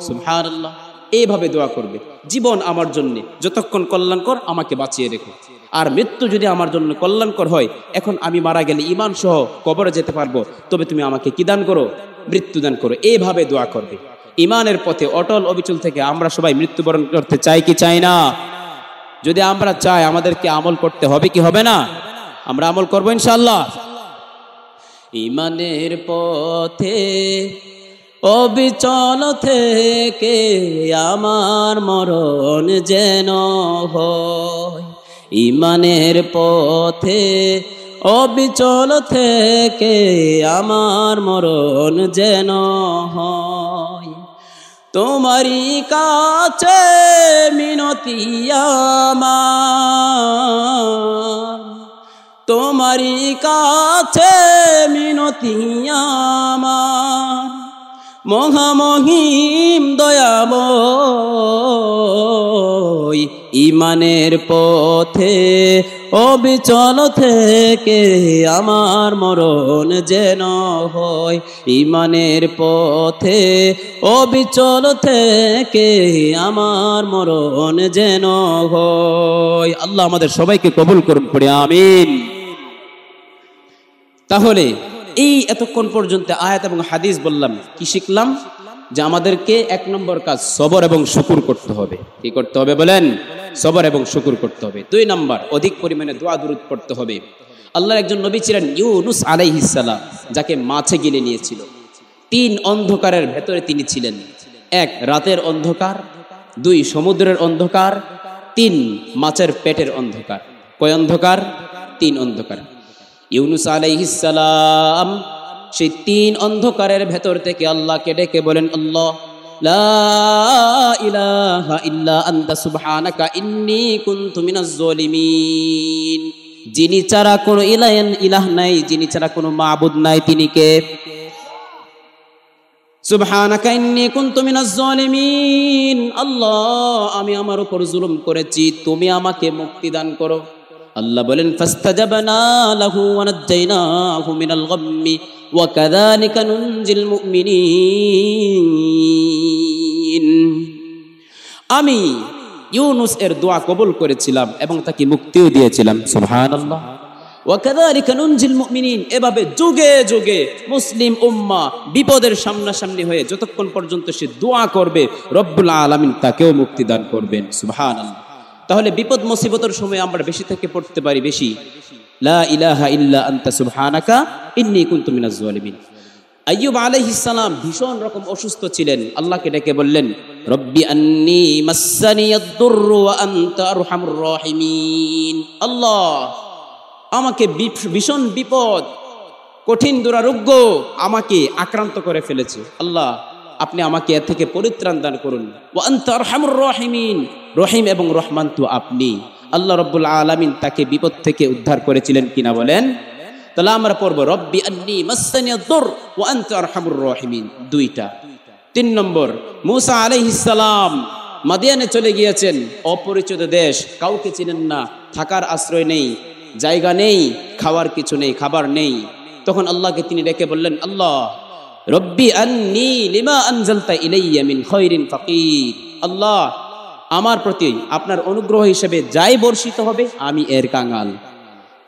সুবহানাল্লাহ। এইভাবে দোয়া করবে, জীবন আমার জন্য যতক্ষণ কল্যাণকর আমাকে বাঁচিয়ে রেখো, আর মৃত্যু যদি আমার জন্য কল্যাণকর হয়, এখন আমি মারা গেলে ঈমান সহ কবরে যেতে পারবো, তবে তুমি আমাকে কি দান করো? মৃত্যু দান করো। এইভাবে দোয়া করবে। ঈমানের পথে অটল অবিচল থেকে আমরা সবাই মৃত্যুবরণ করতে চাই কি চাই না? যদি আমরা চাই, আমাদেরকে আমল করতে হবে কি হবে না? আমরা আমল করবো ইনশাআল্লাহ। ঈমানের পথে অবিচল থেকে আমার মরণ যেন হয়, ঈমানের পথে অবিচল থেকে আমার মরণ যেন হয়। তোমারই কাছে মিনতি আমার, তোমারই কাছে মিনতি আমার, মহামহিম দয়াময়, ঈমানের পথে অবিচল থেকে আমার মরণ যেন হয়, ঈমানের পথে অবিচল থেকে আমার মরণ যেন হয়। আল্লাহ আমাদের সবাইকে কবুল করুন, পড়ে আমিন। তাহলে এই এতক্ষণ পর্যন্ত আয়াত এবং হাদিস বললাম, কি শিখলাম? যে আমাদেরকে এক নম্বর কাজ সবর এবং শুকর করতে হবে। কি করতে হবে বলেন? সবর এবং শুকর করতে হবে। দুই নম্বর, অধিক পরিমাণে দোয়া দুরূদ পড়তে হবে। আল্লাহর একজন নবী ছিলেন ইউনুস আলাইহিস সালাম, যাকে মাছে গিলে নিয়েছিল। 3 অন্ধকারের ভেতরে তিনি ছিলেন। 1 রাতের অন্ধকার, 2 সমুদ্রের অন্ধকার, 3 মাছের পেটের অন্ধকার। কয় অন্ধকার? 3 অন্ধকার। ইউনুস আলাইহিস সালাম সেই 3 অন্ধকারের ভেতর থেকে আল্লাহকে ডেকে বলেন, আল্লাহ লা ইলাহা ইল্লা আনতা সুবহানাকা ইন্নী কুনতু মিনাজ জালিমিন। যিনি ছাড়া কোনো ইলাহ নাই, যিনি ছাড়া কোনো মাবুদ নাই, তিনি কে? সুবহানাকা ইন্নী কুনতু মিনাজ জালিমিন। আল্লাহ, আমি আমার উপর জুলুম করেছি, তুমি আমাকে মুক্তি দান করো। আল্লাহ বলেন, ফাস্তাজাবনা লাহু ওয়া নাজ্জায়নাহু মিনাল গাম্মি ওয়া কাযালিকা নুনজিল মুমিনিন। আমি ইউনুস এর দোয়া কবুল করেছিলাম এবং তাকে মুক্তিও দিয়েছিলাম। সুবহানাল্লাহ। ওয়া কাযালিকা নুনজিল মুমিনিন। এভাবে যুগে যুগে মুসলিম উম্মাহ বিপদের সামনাসামনি হয়ে যতক্ষণ পর্যন্ত সে দোয়া করবে, রব্বুল আলামিন তাকেও মুক্তি দান করবেন। সুবহানাল্লাহ। তাহলে বিপদ মুসিবতের সময় আমরা বেশি থেকে পড়তে পারি, বেশি লা ইলাহা ইল্লা আনতা সুবহানাকা ইন্নী কুনতু মিনাজ জালিমিন। আইয়ুব আলাইহিস সালাম ভীষণ রকম অসুস্থ ছিলেন। আল্লাহকে ডেকে বললেন, রব্বি আন্নী মাসসানিয়াদ দুররু ওয়া আনতা আরহামুর রাহিমিন। আল্লাহ, আমাকে ভীষণ বিপদ, কঠিন দুরারোগ্য আমাকে আক্রান্ত করে ফেলেছে। আল্লাহ, আপনি আমাকে এর থেকে পরিত্রাণ দান করুন। ওয়া আনতা আরহামুর রাহিমিন। রহিম এবং রহমান তো আপনি। আল্লাহ রাব্বুল আলামিন তাকে বিপদ থেকে উদ্ধার করেছিলেন কিনা বলেন? তাহলে আমরা পড়ব, রব্বি আন্নী মাসসানিয়াদ দুর ওয়া আনতা আরহামুর রাহিমিন। 2টা। 3 নম্বর, মূসা আলাইহিস সালাম মাদিয়ানে চলে গিয়েছেন, অপরিচিত দেশ, কাউকে চিনেন না, থাকার আশ্রয় নেই, জায়গা নেই, খাওয়ার কিছু নেই, খাবার নেই। তখন আল্লাহকে তিনি ডেকে বললেন, আল্লাহ রব্বি আন্নী লিমা আনজালতা ইলাইয়া মিন খায়রিন ফাকির। আল্লাহ, আমার প্রতি আপনার অনুগ্রহ হিসেবে যাই বর্ষিত হবে আমি এর কাঙ্গাল।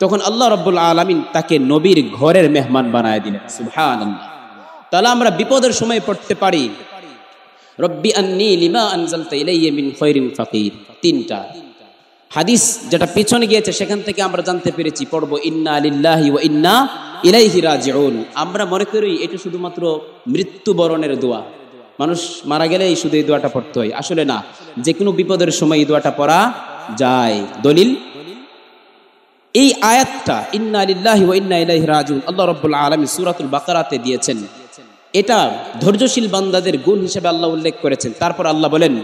তখন আল্লাহ রাব্বুল আলামিন তাকে নবীর ঘরের মেহমান বানায় দিলেন। সুবহানাল্লাহ। তাহলে আমরা বিপদের সময় পড়তে পারি, রব্বি আন্নী লিমা আনজালতা ইলাইয়া মিন খায়রিন ফাকির। 3টা হাদিস যেটা পিছনে গিয়েছে সেখান থেকে আমরা জানতে পেরেছি, পড়বো ইন্না লিল্লাহি ওয়া ইন্না ইলাইহি রাজিউন। আমরা মনে করি এটা শুধুমাত্র মৃত্যুবরণের দোয়া, মানুষ মারা গেলেই শুধু এই দোয়াটা পড়তে হয়। আসলে না, যে কোনো বিপদের সময় এই দোয়াটা পড়া যায়। দলিল এই আয়াতটা ইন্না লিল্লাহি ওয়া ইন্না ইলাইহি রাজিউন আল্লাহ রাব্বুল আলামিন সূরাতুল বাকারাতে দিয়েছেন। এটা ধৈর্যশীল বান্দাদের গুণ হিসেবে আল্লাহ উল্লেখ করেছেন। তারপর আল্লাহ বলেন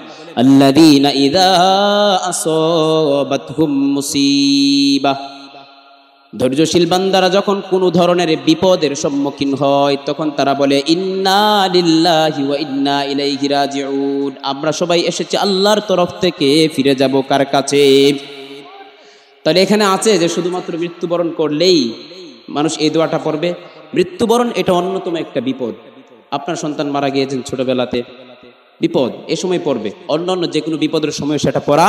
আল্লাযীনা ইযা আসাবাতহুম মুসিবাহ, ধৈর্যশীল বান্দারা যখন কোনো ধরনের বিপদের সম্মুখীন হয় তখন তারা বলে ইন্না লিল্লাহি ওয়া ইন্না ইলাইহি রাজিউন, আমরা সবাই এসেছি আল্লাহর তরফ থেকে, ফিরে যাব কার কাছে? তাহলে এখানে আছে যে শুধুমাত্র মৃত্যুবরণ করলেই মানুষ এই দোয়াটা পড়বে? মৃত্যুবরণ এটা অন্যতম একটা বিপদ। আপনার সন্তান মারা গিয়েছেন ছোটবেলাতে, বিপদ, এ সময় পড়বে। অন্যান্য যে কোনো বিপদের সময় সেটা পড়া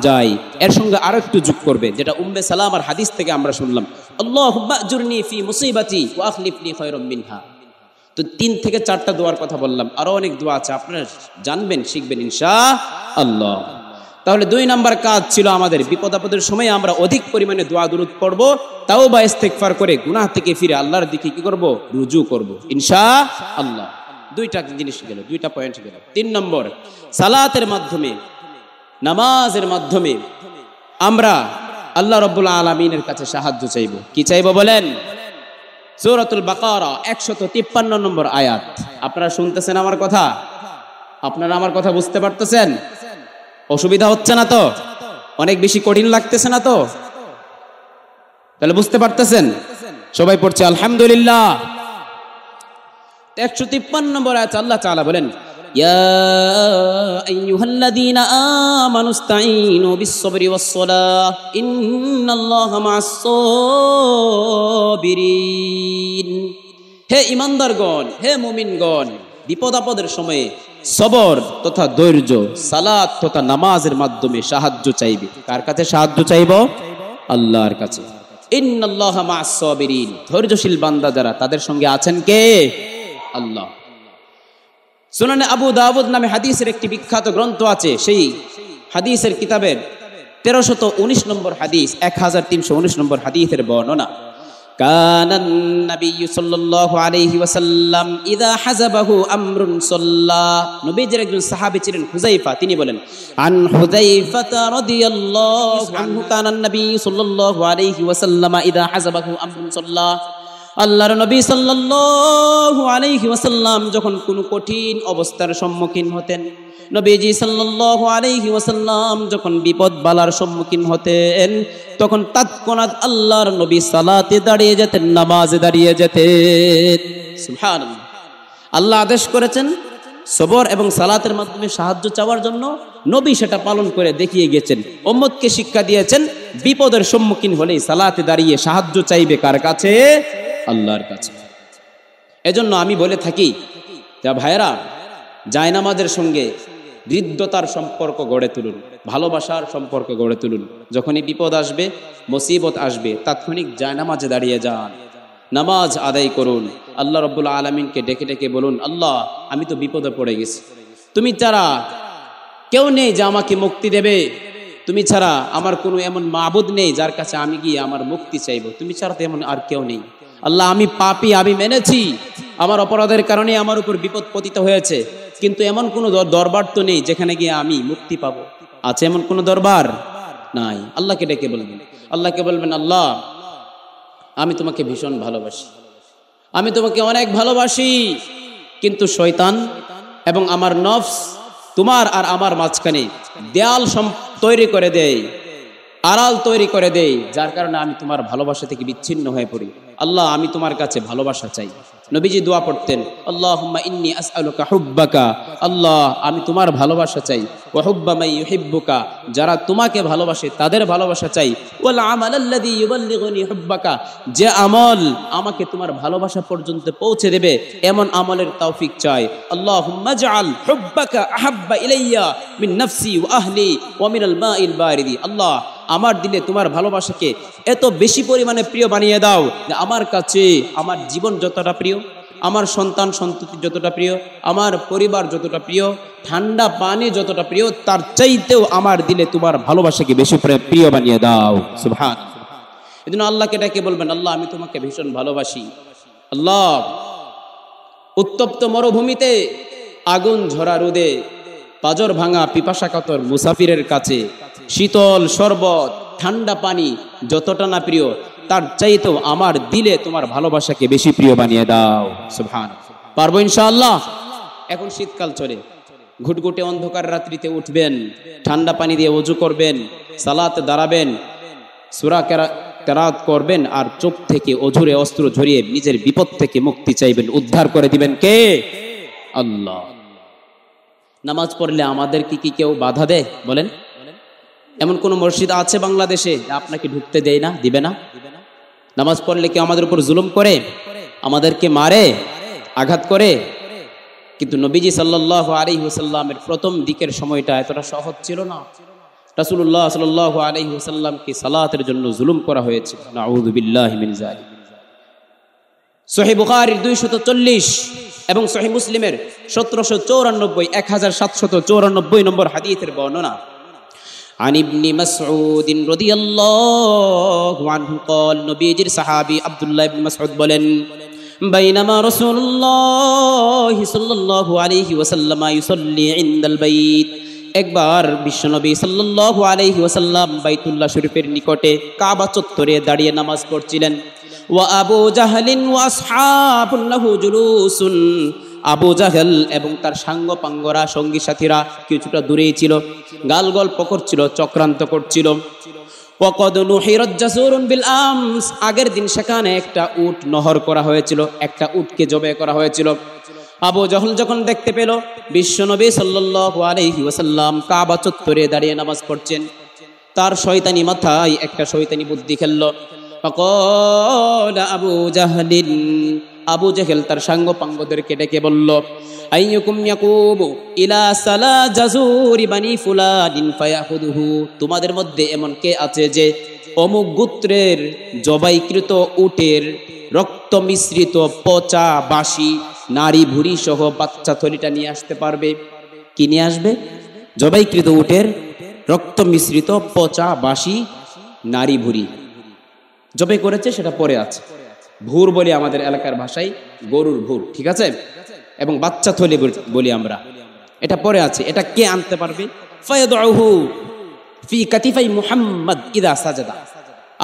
যায়। এর সঙ্গে আরো একটু যোগ করবে, যেটা উম্মে সালামার হাদিস থেকে আমরা শুনলাম, আল্লাহুম্মা আজুরনি ফি মুসিবাতি ওয়া আখলিফনি খায়রাম মিনহা। তো 3 থেকে 4টা দোয়ার কথা বললাম, আরো অনেক দোয়া আছে, আপনারা জানবেন, শিখবেন ইনশাআল্লাহ। তাহলে 2 নাম্বার কাজ ছিল আমাদের, বিপদ আপদের সময় আমরা অধিক পরিমাণে দোয়া দুরূদ পড়বো, তাওবা ইস্তেগফার করে গুনাহ থেকে ফিরে আল্লাহর দিকে কি করব? রুজু করব ইনশাআল্লাহ। 2টা জিনিস গেল, 2টা পয়েন্ট গেল। 3 নম্বর, সালাতের মাধ্যমে, নামাজের মাধ্যমে আমরা আল্লাহ রাব্বুল আলামিনের কাছে সাহায্য চাইব। কি চাইব বলেন? সূরাতুল বাকারা 153 নম্বর আয়াত। আপনারা শুনতেছেন আমার কথা? আপনারা আমার কথা বুঝতে পারতেছেন? অসুবিধা হচ্ছে না তো? অনেক বেশি কঠিন লাগতেছে না তো? তাহলে বুঝতে পারতেছেন? সবাই পড়ছে আলহামদুলিল্লাহ। 153 নম্বর আয়াত আল্লাহ তাআলা বলেন ইয়া আইয়ুহাল্লাযীনা আমানুস্তাঈনু বিস-সাবরি ওয়াস-সালাহ ইন্নাল্লাহা মা'আস-সাবিরিন। হে ঈমানদারগণ, হে মুমিনগণ, বিপদ আপদের সময়ে সবর তথা ধৈর্য, সালাত তথা নামাজের মাধ্যমে সাহায্য চাইবে। কার কাছে সাহায্য চাইব? আল্লাহর কাছে। ইন্নাল্লাহা মা'আস-সাবিরিন, ধৈর্যশীল বান্দা যারা, তাদের সঙ্গে আছেন কে? আল্লাহ। সুনানে আবু দাউদ নামে হাদিসের একটি বিখ্যাত গ্রন্থ আছে, সেই হাদিসের কিতাবের 1319 নম্বর হাদিস, 1319 নম্বর হাদিসের বর্ণনা, কানান নবী সাল্লাল্লাহু আলাইহি ওয়াসাল্লাম ইযা হাযাবাহু আমরুন সাল্লা, নবীজির একজন সাহাবী ছিলেন হুযায়ফা, তিনি বলেন আন হুযায়ফা রাদিয়াল্লাহু আনহু কানান নবী সাল্লাল্লাহু আলাইহি ওয়াসাল্লাম ইযা হাযাবাহু আমরুন সাল্লা, আল্লাহর নবী সাল্লাল্লাহু আলাইহি ওয়াসাল্লাম যখন কোনো কঠিন অবস্থার সম্মুখীন হতেন, নবীজি সাল্লাল্লাহু আলাইহি ওয়াসাল্লাম যখন বিপদ বালার সম্মুখীন হতেন, তখন তৎক্ষণাৎ আল্লাহর নবী সালাতে দাঁড়িয়ে যেতেন, নামাজে দাঁড়িয়ে যেতেন। সুবহানাল্লাহ। আল্লাহ আদেশ করেছেন সবর এবং সালাতের মাধ্যমে সাহায্য চাওয়ার জন্য, নবী সেটা পালন করে দেখিয়ে গেছেন, উম্মতকে শিক্ষা দিয়েছেন বিপদের সম্মুখীন হলেই সালাতে দাঁড়িয়ে সাহায্য চাইবে কার কাছে? আল্লাহর কাছে। এজন্য আমি বলে থাকি, যা ভাইয়েরা, জায়নামাজের সঙ্গে হৃদ্যতার সম্পর্ক গড়ে তুলুন, ভালোবাসার সম্পর্ক গড়ে তুলুন। যখনই বিপদ আসবে, মুসিবত আসবে, তাৎক্ষণিক জায়নামাজে দাঁড়িয়ে যান, নামাজ আদায় করুন, আল্লাহ রাব্বুল আলামিনকে ডেকে ডেকে বলুন, আল্লাহ আমি তো বিপদে পড়ে গেছি, তুমি ছাড়া কেউ নেই যে আমাকে মুক্তি দেবে, তুমি ছাড়া আমার কোনো এমন মাবুদ নেই যার কাছে আমি গিয়ে আমার মুক্তি চাইব, তুমি ছাড়া তো এমন আর কেউ নেই। আল্লাহ আমি পাপী, আমি মেনেছি, আমার অপরাধের কারণে আমার উপর বিপদ পতিত হয়েছে, কিন্তু এমন কোনো দরবার তো নেই যেখানে গিয়ে আমি মুক্তি পাবো। আছে এমন কোনো দরবার? নাই। আল্লাহকে ডেকে বলবেন, আল্লাহকে বলবেন, আল্লাহ আমি তোমাকে ভীষণ ভালোবাসি, আমি তোমাকে অনেক ভালোবাসি, কিন্তু শয়তান এবং আমার নফস তোমার আর আমার মাঝখানে দেয়াল তৈরি করে দেয়, আড়াল তৈরি করে দেয়, যার কারণে আমি তোমার ভালোবাসা থেকে বিচ্ছিন্ন হয়ে পড়ি। আল্লাহ আমি তোমার কাছে ভালোবাসা চাই। নবীজি দোয়া পড়তেন, আল্লাহুম্মা ইন্নী আসআলুকা হুব্বাকা, আল্লাহ আমি তোমার ভালোবাসা চাই, ওয়া হুব্বা মান ইউহিব্বুকা, যারা তোমাকে ভালোবাসে তাদের ভালোবাসা চাই, ওয়াল আমাল আল্লাযী ইউবাল্লিগুনি হুব্বাকা, যে আমল আমাকে তোমার ভালোবাসা পর্যন্ত পৌঁছে দেবে এমন আমলের তৌফিক চাই। আল্লাহুম্মা জাআল হুব্বাকা আহাব্বা ইলাইয়া মিন নাফসি ওয়া আহলি ওয়া মিনাল মাইল বারিদি, আল্লাহ আমার দিলে তোমার ভালোবাসাকে এত বেশি পরিমাণে প্রিয় বানিয়ে দাও যে আমার কাছে আমার জীবন যতটা প্রিয়, আমার সন্তান সন্ততি যতটা প্রিয়, আমার পরিবার যতটা প্রিয়, ঠান্ডা পানি যতটা প্রিয়, তার চাইতেও আমার দিলে তোমার ভালোবাসাকে বেশি প্রিয় বানিয়ে দাও। সুবহানাল্লাহ। এজন্য আল্লাহকে ডেকে বলবেন, আল্লাহ আমি তোমাকে ভীষণ ভালোবাসি। আল্লাহ উত্তপ্ত মরুভূমিতে আগুন ঝরা রোদে পাজর ভাঙা পিপাসাকাতর মুসাফিরের কাছে শীতল শরবত, ঠান্ডা পানি যতটা না প্রিয়, তার চাইতেও আমার দিলে তোমার ভালোবাসাকে বেশি প্রিয় বানিয়ে দাও। সুবহানাল্লাহ। পারবো ইনশাআল্লাহ? এখন শীতকাল চলে, ঘুটঘুটে অন্ধকার রাত্রিতে উঠবেন, ঠান্ডা পানি দিয়ে ওযু করবেন, সালাতে দাঁড়াবেন, সূরা কেরাত করবেন, আর চোখ থেকে অঝুরে অস্ত্র ঝরিয়ে নিজের বিপদ থেকে মুক্তি চাইবেন। উদ্ধার করে দিবেন কে? আল্লাহ। নামাজ পড়লে আমাদের কি কেউ বাধা দেয় বলেন? এমন কোন মসজিদ আছে বাংলাদেশে আপনাকে ঢুকতে দেয় না, দিবে না? নামাজ পড়লে কেউ আমাদের উপর জুলুম করে, আমাদেরকে মারে, আঘাত করে? কিন্তু নবীজি সাল্লাল্লাহু আলাইহি ওয়াসাল্লামের প্রথম দিকের সময়টা এতটা সহজ ছিল না। রাসূলুল্লাহ সাল্লাল্লাহু আলাইহি ওয়াসাল্লামকে সালাতের জন্য জুলুম করা হয়েছে। নাউযু বিল্লাহি মিন যালিক। সহিহ বুখারীর 240 এবং সহিহ মুসলিমের 1794 1794 নম্বর হাদিসের বর্ণনা। عن ابن مسعود رضي الله عنه قال নবীজির সাহাবী আব্দুল্লাহ ইবনে মাসউদ বলেন, বাইনামা রাসূলুল্লাহ সাল্লাল্লাহু আলাইহি ওয়াসাল্লাম ইউসাল্লি ইনদাল বাইত, একবার বিশ্বনবী সাল্লাল্লাহু আলাইহি ওয়াসাল্লাম বাইতুল্লাহ শরীফের নিকটে কাবা চত্বরে দাঁড়িয়ে নামাজ পড়ছিলেন। ওয়া আবু জাহলিন ওয়া আসহাবুন লাহু জুলুসুন, আবু জাহেল এবং তার সাঙ্গপাঙ্গরা, সঙ্গী সাথীরা কিছুটা দূরেই ছিল, গাল গল্প করছিল, চক্রান্ত করছিল। ওয়াকাদ নুহিরাত জাসুরুন বিল আমস, আগের দিন সেখানে একটা উট নহর করা হয়েছিল, একটা উটকে জবাই করা হয়েছিল। আবু জাহল যখন দেখতে পেল বিশ্বনবী সাল্লাল্লাহু আলাইহি ওয়াসাল্লাম কাবা চত্বরে দাঁড়িয়ে নামাজ পড়ছেন, তার শয়তানি মাথায় একটা শয়তানি বুদ্ধি খেলল। ফাকালা আবু জাহলিন, আবু জাহেল তার সাঙ্গপাঙ্গদেরকে ডেকে বলল, আইয়ুকুম ইয়াকুবু ইলা সালা জাজুরি বানি ফুলাদিন ফায়াখুদুহু, তোমাদের মধ্যে এমন কে আছে যে অমুক গোত্রের জবাইকৃত উটের রক্ত মিশ্রিত পচা বাসি নারী ভুঁড়ি সহ বাচ্চা থলিটা নিয়ে আসতে পারবে? কি নিয়ে আসবে? জবাইকৃত উটের রক্ত মিশ্রিত পচা বাসি নারী ভুঁড়ি জবাই করেছে, সেটা পরে আছে। ভুর বলি আমাদের এলাকার ভাষায়, গরুর ভুর, ঠিক আছে? এবং বাচ্চা থলি বলি আমরা, এটা পরে আছে। এটা কে আনতে পারবে? ফায়াদউহু ফি কাতিফাই মুহাম্মদ ইদা সাজাদা,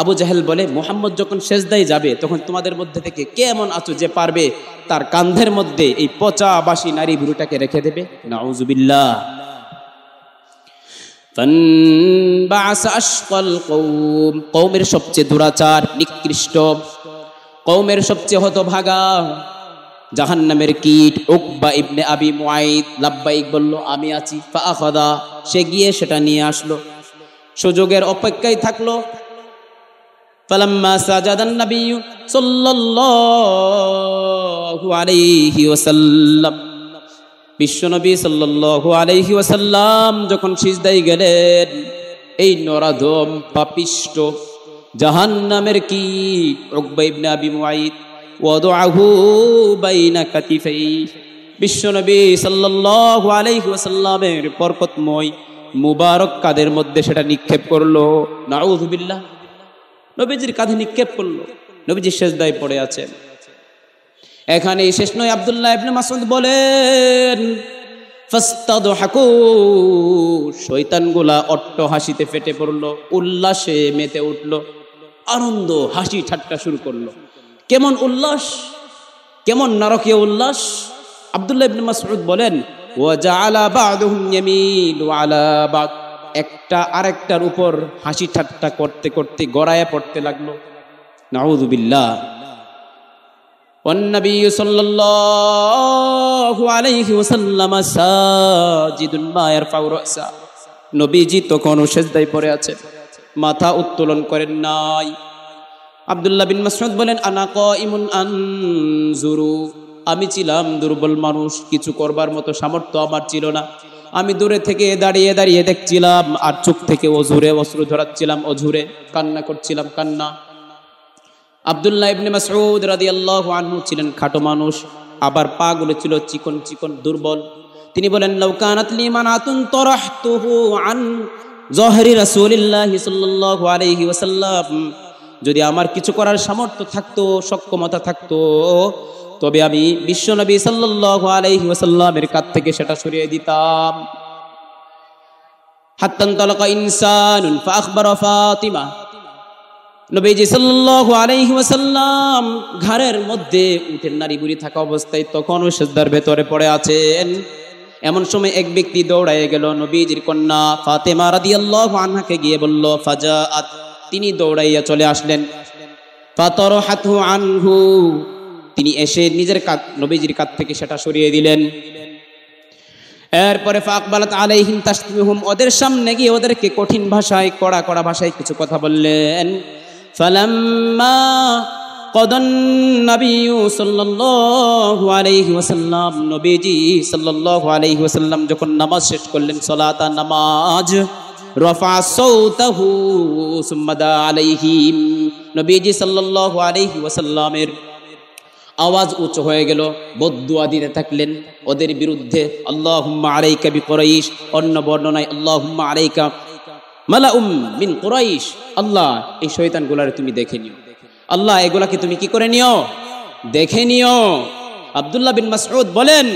আবু জাহেল বলে, মুহাম্মদ যখন সেজদায় যাবে তখন তোমাদের মধ্যে থেকে কে এমন আছো যে পারবে তার কাঁধের মধ্যে এই পচা বাসি নারী ভুরুটাকে রেখে দেবে? নাউযু বিল্লাহ। ফানবাআসা আশকাল কওম, কওমের সবচেয়ে দুরাচার, নিকৃষ্ট কওমের সবচেয়ে হতভাগা, জাহান্নামের কীট উকবা ইবনে আবি মুআইদ লাব্বাইক বলল, আমি আছি। ফাআখাযা, সে গিয়ে সেটা নিয়ে আসলো, সুযোগের অপেক্ষায় থাকলো। ফালাম্মা সাজাদান নবী সাল্লাল্লাহু আলাইহি ওয়াসাল্লাম, বিশ্বনবী সাল্লাল্লাহু আলাইহি ওয়াসাল্লাম যখন সিজদায় গেলেন, এই নরাধম পাপিষ্ট জাহান্নামের কীট উকবা ইবনে আবি মুআইদ ওয়াদআহু বাইনা কাতিফাই, বিশ্বনবী সাল্লাল্লাহু আলাইহি ওয়াসাল্লামের বরকতময় মুবারক কাঁধের মধ্যে সেটা নিক্ষেপ করলো। নাউযু বিল্লাহ। নবীজির কাঁধে নিক্ষেপ করলো, নবীজি সিজদায় পড়ে আছেন। এখানেই শেষ নয়, আব্দুল্লাহ ইবনে মাসউদ বলেন, ফাস্তাদহাকু, শয়তানগুলা অট্ট হাসিতে ফেটে পড়লো, উল্লাসে মেতে উঠলো, আনন্দ হাসি ঠাট্টা শুরু করলো। কেমন উল্লাস, কেমন নারকীয় উল্লাস! আব্দুল্লাহ ইবনে মাসউদ বলেন, ওয়া জাআলা বা'দুহুম ইয়ামিলু আলা বা'দ, একটা আরেকটার উপর হাসি ঠাট্টা করতে করতে গড়ায়া পড়তে লাগলো। নাউযু বিল্লাহ। ওয়ান নবী সাল্লাল্লাহু আলাইহি ওয়াসাল্লাম সাজিদুন মা ইয়ারফাউ রাসা, নবীজি তখনও সিজদায় পড়ে আছেন, মাথা উত্তোলন করেন নাই। আব্দুল্লাহ বিন মাসউদ বলেন, আনা কাইমুন আনজুরু, আমি ছিলাম দুর্বল মানুষ, কিছু করবার মতো সামর্থ্য আমার ছিল না। আমি দূরে থেকে দাঁড়িয়ে দাঁড়িয়ে দেখছিলাম, আর চোখ থেকে অঝুরে অশ্রু ঝরাচ্ছিলাম, অঝুরে কান্না করছিলাম, কান্না। আব্দুল্লাহ ইবনে মাসউদ রাদিয়াল্লাহু আনহু ছিলেন খাটো মানুষ, আবার পা গুলো ছিল চিকন চিকন, দুর্বল। তিনি বলেন, লাউ কানাত লি মানাতুন তারাহতুহু আন যহরি রাসূলিল্লাহি সাল্লাল্লাহু আলাইহি ওয়াসাল্লাম, যদি আমার কিছু করার সামর্থ্য থাকতো, সক্ষমতা থাকতো, তবে আমি বিশ্বনবী সাল্লাল্লাহু আলাইহি ওয়াসাল্লামের কাছ থেকে সেটা সরিয়ে দিতাম। হাত্তা ইনতালাকা ইনসানুন ফাআখবারা ফাতিমা, নবীজি সাল্লাল্লাহু আলাইহি ওয়াসাল্লাম ঘরের মধ্যে উটের নাড়ি বুড়ি থাকা অবস্থায় তখনও সিজদার ভেতরে পড়ে আছেন। এমন সময় এক ব্যক্তি দৌড়ায় গেল নবীজির কন্যা ফাতেমা রাদিয়াল্লাহু আনহাকে গিয়ে বলল, ফাজাআত, তিনি দৌড়াইয়া চলে আসলেন। ফাতারাহাতহু আনহু, তিনি এসে নিজের কাঁধ নবীজির কাঁধ থেকে সেটা সরিয়ে দিলেন। এরপরে ফাকবালাত আলাইহিম তাসমিহুম, ওদের সামনে গিয়ে ওদেরকে কঠিন ভাষায় কড়া কড়া ভাষায় কিছু কথা বললেন। ফালাম্মা কদান নবিয়্যু সাল্লাল্লাহু আলাইহি ওয়াসাল্লাম, নবীজি সাল্লাল্লাহু আলাইহি ওয়াসাল্লাম যখন নামাজ শেষ করলেন, সালাতা নামাজ, রাফা সাওতাহু সুম্মা দা আলাইহিম, নবীজি সাল্লাল্লাহু আলাইহি ওয়াসাল্লামের আওয়াজ উঁচু হয়ে গেল, বদদুয়া দিতে থাকলেন ওদের বিরুদ্ধে। আল্লাহুম্মা আলাইকা বিকুরাইশ, অন্য বর্ণনায় আল্লাহুম্মা আলাইকা মালাউম মিন কুরাইশ, আল্লাহ এই শয়তানগুলারে তুমি দেখে নিও, আল্লাহ এগুলাকে তুমি কি করে নিও, দেখে নিও। আব্দুল্লাহ বিন মাসউদ বলেন,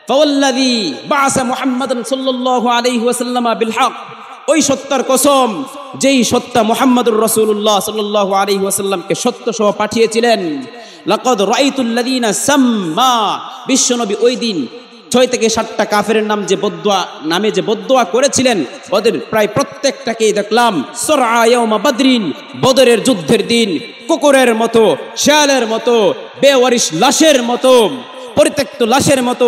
ফাওয়াল্লাযী বাআসা মুহাম্মাদান সাল্লাল্লাহু আলাইহি ওয়াসাল্লাম বিল হক, ওই সত্তার কসম যেই সত্তা মুহাম্মাদুর রাসূলুল্লাহ সাল্লাল্লাহু আলাইহি ওয়াসাল্লামকে সত্য সহ পাঠিয়েছিলেন। লাকাদ রাআইতুল লাযীনা সাম্মা, বিশ্বনবী ওই দিন 6 থেকে 7টা কাফেরের নামে যে বদদুয়া করেছিলেন, ওদের প্রায় প্রত্যেকটাকেই দেখলাম সরআ ইয়াউমা বদরিন, বদরের যুদ্ধের দিন কুকুরের মতো, শেয়ালের মতো, বেওয়ারিশ লাশের মতো, পরিত্যক্ত লাশের মতো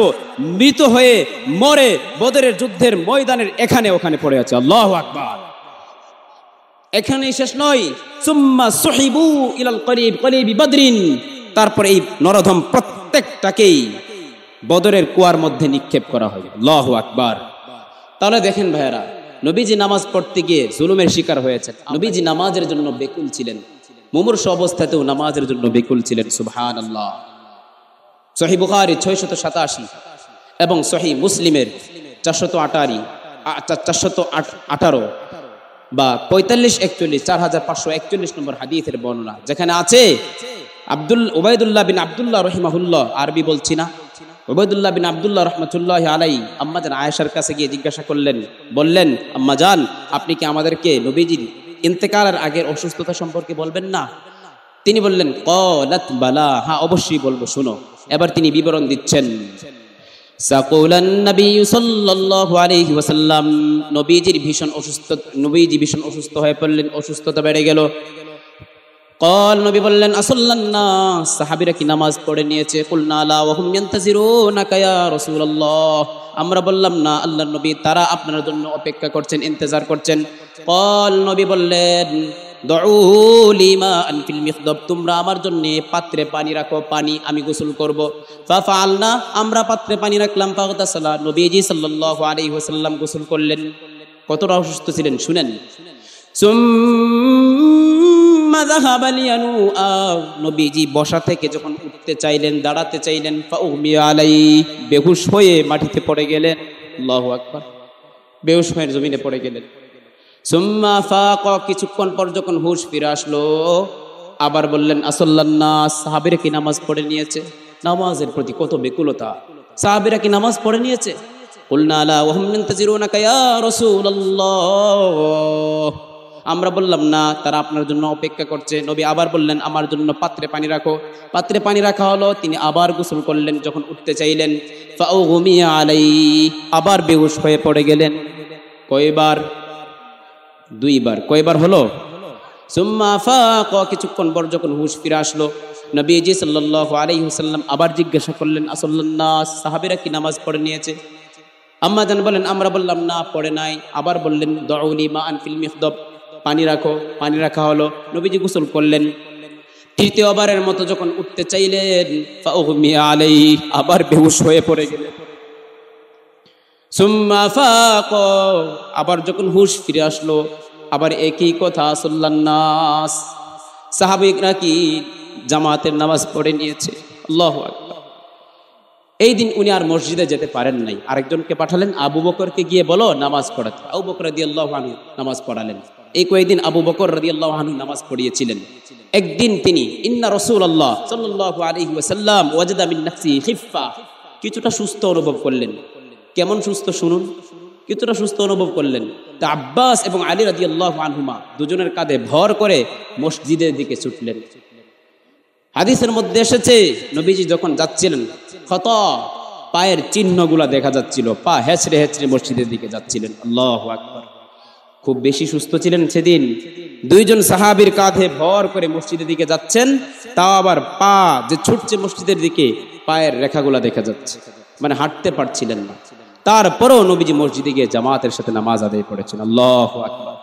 মৃত হয়ে মরে বদরের যুদ্ধের ময়দানের এখানে ওখানে পড়ে আছে। আল্লাহু আকবার। এখানেই শেষ নয়, সুম্মা সুহিবু ইলাল কলিবি বদরিন, তারপরে এই নরধম প্রত্যেকটাকেই বদরের কুয়ার মধ্যে নিক্ষেপ করা হয়। আল্লাহু আকবার। তাহলে দেখেন ভাইয়েরা, নবীজি নামাজ পড়তে গিয়ে জুলুমের শিকার হয়েছেন। নবীজি নামাজের জন্য বেকুল ছিলেন, মুমূর্ষ অবস্থাতেও নামাজের জন্য বেকুল ছিলেন। সুবহানাল্লাহ। সহিহ বুখারী 687 এবং সহিহ মুসলিমের 418 বা 4541 4541 নম্বর হাদিসের বর্ণনা, যেখানে আছে উবাইদুল্লাহ বিন আব্দুল্লাহ রহিমাহুল্লাহ, আরবি বলছি না, উবাইদুল্লাহ বিন আব্দুল্লাহ রহমাতুল্লাহি আলাইহি আম্মাজান আয়েশার কাছে গিয়ে জিজ্ঞাসা করলেন, বললেন, আম্মাজান আপনি কি আমাদেরকে নবীজির ইন্তেকালের আগের অসুস্থতা সম্পর্কে বলবেন না? তিনি বললেন, ক্বালাত বালা, হ্যাঁ অবশ্যই বলবো, শুনো। এবার তিনি বিবরণ দিচ্ছেন। সাকুলান নবী সাল্লাল্লাহু আলাইহি ওয়াসাল্লাম, নবীজি ভীষণ অসুস্থ হয়ে পড়লেন, অসুস্থতা বেড়ে গেল। ক্বাল, নবী বললেন, আসাল্লান নাস, সাহাবীরা কি নামাজ পড়ে নিয়েছে? কুলনা লা ওয়া হুম ইয়ান্তাজিরুনাকা ইয়া রাসূলুল্লাহ, আমরা বললাম না আল্লাহর নবী, তারা আপনার জন্য অপেক্ষা করছেন, ইন্তজার করছেন। ক্বাল, নবী বললেন, দউ লিমা আন ফিল মিখদাব, তোমরা আমার জন্য পাত্রে পানি রাখো, পানি আমি গোসল করব। ফাফআলনা, আমরা পাত্রে পানি রাখলাম। ফাগতাসালা, নবীজি সাল্লাল্লাহু আলাইহি ওয়াসাল্লাম গোসল করলেন। কতটা অসুস্থ ছিলেন শুনেন। সুম্মা যাহাবা লিয়ানুআ, নবীজি বসা থেকে যখন উঠতে চাইলেন, দাঁড়াতে চাইলেন, ফাউমিয়া আলাইহি, বেহুশ হয়ে মাটিতে পড়ে গেলেন। আল্লাহু আকবার। বেহুশ হয়ে জমিনে পড়ে গেলেন। সুম্মা ফাকা, কিছুক্ষণ পর যখন হুশ ফিরে আসলো, আবার বললেন, আসাল্লান নাস, সাহাবীরা কি নামাজ পড়ে নিয়েছে? নামাজের প্রতি কত বেকুলতা! সাহাবীরা কি নামাজ পড়ে নিয়েছে? কুলনা লা ওয়া হুম ইয়ান্তাজিরুনাকা ইয়া রাসূলুল্লাহ, আমরা বললাম না, তারা আপনার জন্য অপেক্ষা করছে। নবী আবার বললেন, আমার জন্য পাত্রে পানি রাখো। পাত্রে পানি রাখা হলো, তিনি আবার গোসল করলেন। যখন উঠতে চাইলেন, ফাউমিয়া আলাইহি, আবার বেহুশ হয়ে পড়ে গেলেন। কয়বার? 2 বার। কয়বার হলো? সুম্মা ফাকা, কিছুক্ষণ পর যখন হুশ ফিরে আসলো, নবীজি সাল্লাল্লাহু আলাইহি ওয়াসাল্লাম আবার জিজ্ঞাসা করলেন, আসাল্লান নাস, সাহাবীরা কি নামাজ পড়ে নিয়েছে? আম্মা জান বলেন, আমরা বললাম না, পড়ে নাই। আবার বললেন, দউ লিমা আন ফিল মিখদাব, পানি রাখো। পানি রাখা হলো, নবীজি গোসল করলেন। তৃতীয়বারের মতো যখন উঠতে চাইলেন, ফাউমিয়া আলাইহি, আবার বেহুশ হয়ে পড়ে গেলেন। সুম্মা ফাকা, আবার যখন হুশ ফিরে আসলো, আবার একই কথা, আসাল্লান নাস, সাহাবীরা কি জামাতের নামাজ পড়ে নিয়েছে? আল্লাহু আকবার। এই দিন উনি আর মসজিদে যেতে পারেন নাই, আরেকজনকে পাঠালেন, আবু বকরকে গিয়ে বলো নামাজ পড়াতে। আবু বকর রাদিয়াল্লাহু আনহু নামাজ পড়ালেন। এই কয়েকদিন আবু বকর রাদিয়াল্লাহু আনহু নামাজ পড়িয়েছিলেন। একদিন তিনি ইন্না রাসূলুল্লাহ সাল্লাল্লাহু আলাইহি ওয়াসাল্লাম ওয়াজাদা মিন নাফসি খিফা, কিছুটা সুস্থ অনুভব করলেন। কেমন সুস্থ শুনুন, কিছুটা সুস্থ অনুভব করলেন। তা আব্বাস এবং আলী রাদিয়াল্লাহু আনহুমা দুজনের কাঁধে ভর করে মসজিদের দিকে ছুটলেন। হাদিসের মধ্যে এসেছে নবীজি যখন যাচ্ছিলেন খতা পায়ের চিহ্নগুলা দেখা যাচ্ছিল, পা হেঁচড়ে হেঁচড়ে মসজিদের দিকে যাচ্ছিলেন। আল্লাহু আকবার। খুব বেশি সুস্থ ছিলেন সেদিন। দুইজন সাহাবীর কাঁধে ভর করে মসজিদের দিকে যাচ্ছেন, তাও আবার পা যে ছুটছে মসজিদের দিকে, পায়ের রেখাগুলা দেখা যাচ্ছে, মানে হাঁটতে পারছিলেন না। তারপরও নবীজি মসজিদে গিয়ে জামাতের সাথে নামাজ আদায় করেছেন। আল্লাহু আকবার।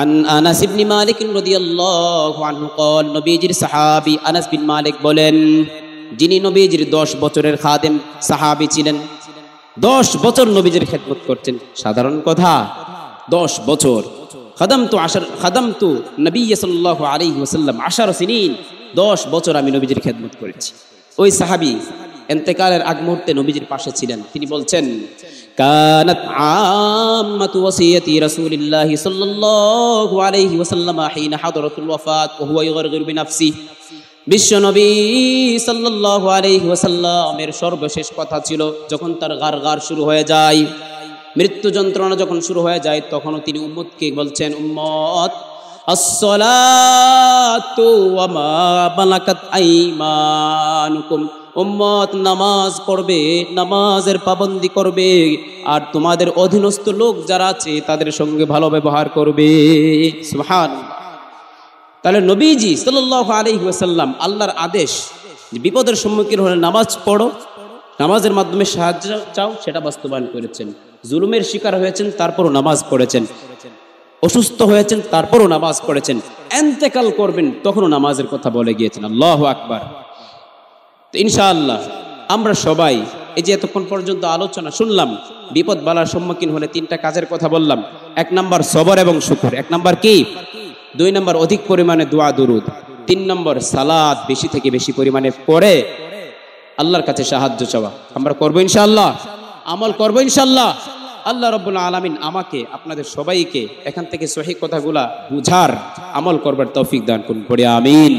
আন আনাস ইবনে মালিক রাদিয়াল্লাহু আনহু قال নবীজির সাহাবী আনাস বিন মালিক বলেন, যিনি নবীজির 10 বছরের খাদেম সাহাবী ছিলেন, 10 বছর নবীজির খেদমত করছেন। সাধারণ কথা, 10 বছর। খাদামতু নবী সাল্লাল্লাহু আলাইহি ওয়াসাল্লাম 10 সিনিন, 10 বছর আমি নবীজির খেদমত করেছি। ওই সাহাবী ইন্তেকালের আগ মুহূর্তে নবীজির পাশে ছিলেন। তিনি বলছেন, কানাত আম্মাতু ওয়াসিয়াতি রাসূলিল্লাহি সাল্লাল্লাহু আলাইহি ওয়াসাল্লাম হিনা হাদরাতুল ওয়াফাত ওয়া হুয়া ইগরগিরু বিনাফসি। বিশ্বনবী সাল্লাল্লাহু আলাইহি ওয়াসাল্লামের সর্বশেষ কথা ছিল যখন তার গারগার শুরু হয়ে যায়, মৃত্যু যন্ত্রণা যখন শুরু হয়ে যায়, তখনও তিনি উম্মতকে বলছেন, উম্মত আসসালাতু ওয়া মা মালাকাত আইমানুকুম, উম্মত নামাজ পড়বে, নামাজের পাবন্দি করবে, আর তোমাদের অধীনস্থ লোক যারা আছে তাদের সঙ্গে ভালো ব্যবহার করবে। সুবহানাল্লাহ। তাহলে নবীজি সাল্লাল্লাহু আলাইহি ওয়াসাল্লাম আল্লাহর আদেশ যে বিপদের সম্মুখীন হলে নামাজ পড়ো, নামাজের মাধ্যমে সাহায্য চাও, সেটা বাস্তবায়ন করেছেন। জুলুমের শিকার হয়েছেন, তারপরও নামাজ পড়েছেন। অসুস্থ হয়েছেন, তারপরও নামাজ পড়েছেন। ইন্তেকাল করবেন, তখনও নামাজের কথা বলে গিয়েছেন। আল্লাহু আকবার। তো ইনশাআল্লাহ আমরা সবাই এই যে এতক্ষণ পর্যন্ত আলোচনা শুনলাম, বিপদ বালার সম্মুখীন হলে 3টা কাজের কথা বললাম। 1 নাম্বার সবর এবং শুকর। 1 নাম্বার কি? 2 নাম্বার অধিক পরিমাণে দোয়া দুরুদ। 3 নম্বর সালাত বেশি থেকে বেশি পরিমাণে পড়ে আল্লাহর কাছে সাহায্য চাওয়া। আমরা করবো ইনশাআল্লাহ, আমল করবো ইনশাআল্লাহ। আল্লাহ রাব্বুল আলামিন আমাকে আপনাদের সবাইকে এখান থেকে সহিহ কথাগুলা বুঝার, আমল করবার তৌফিক দান করুন। পড়ে আমিন।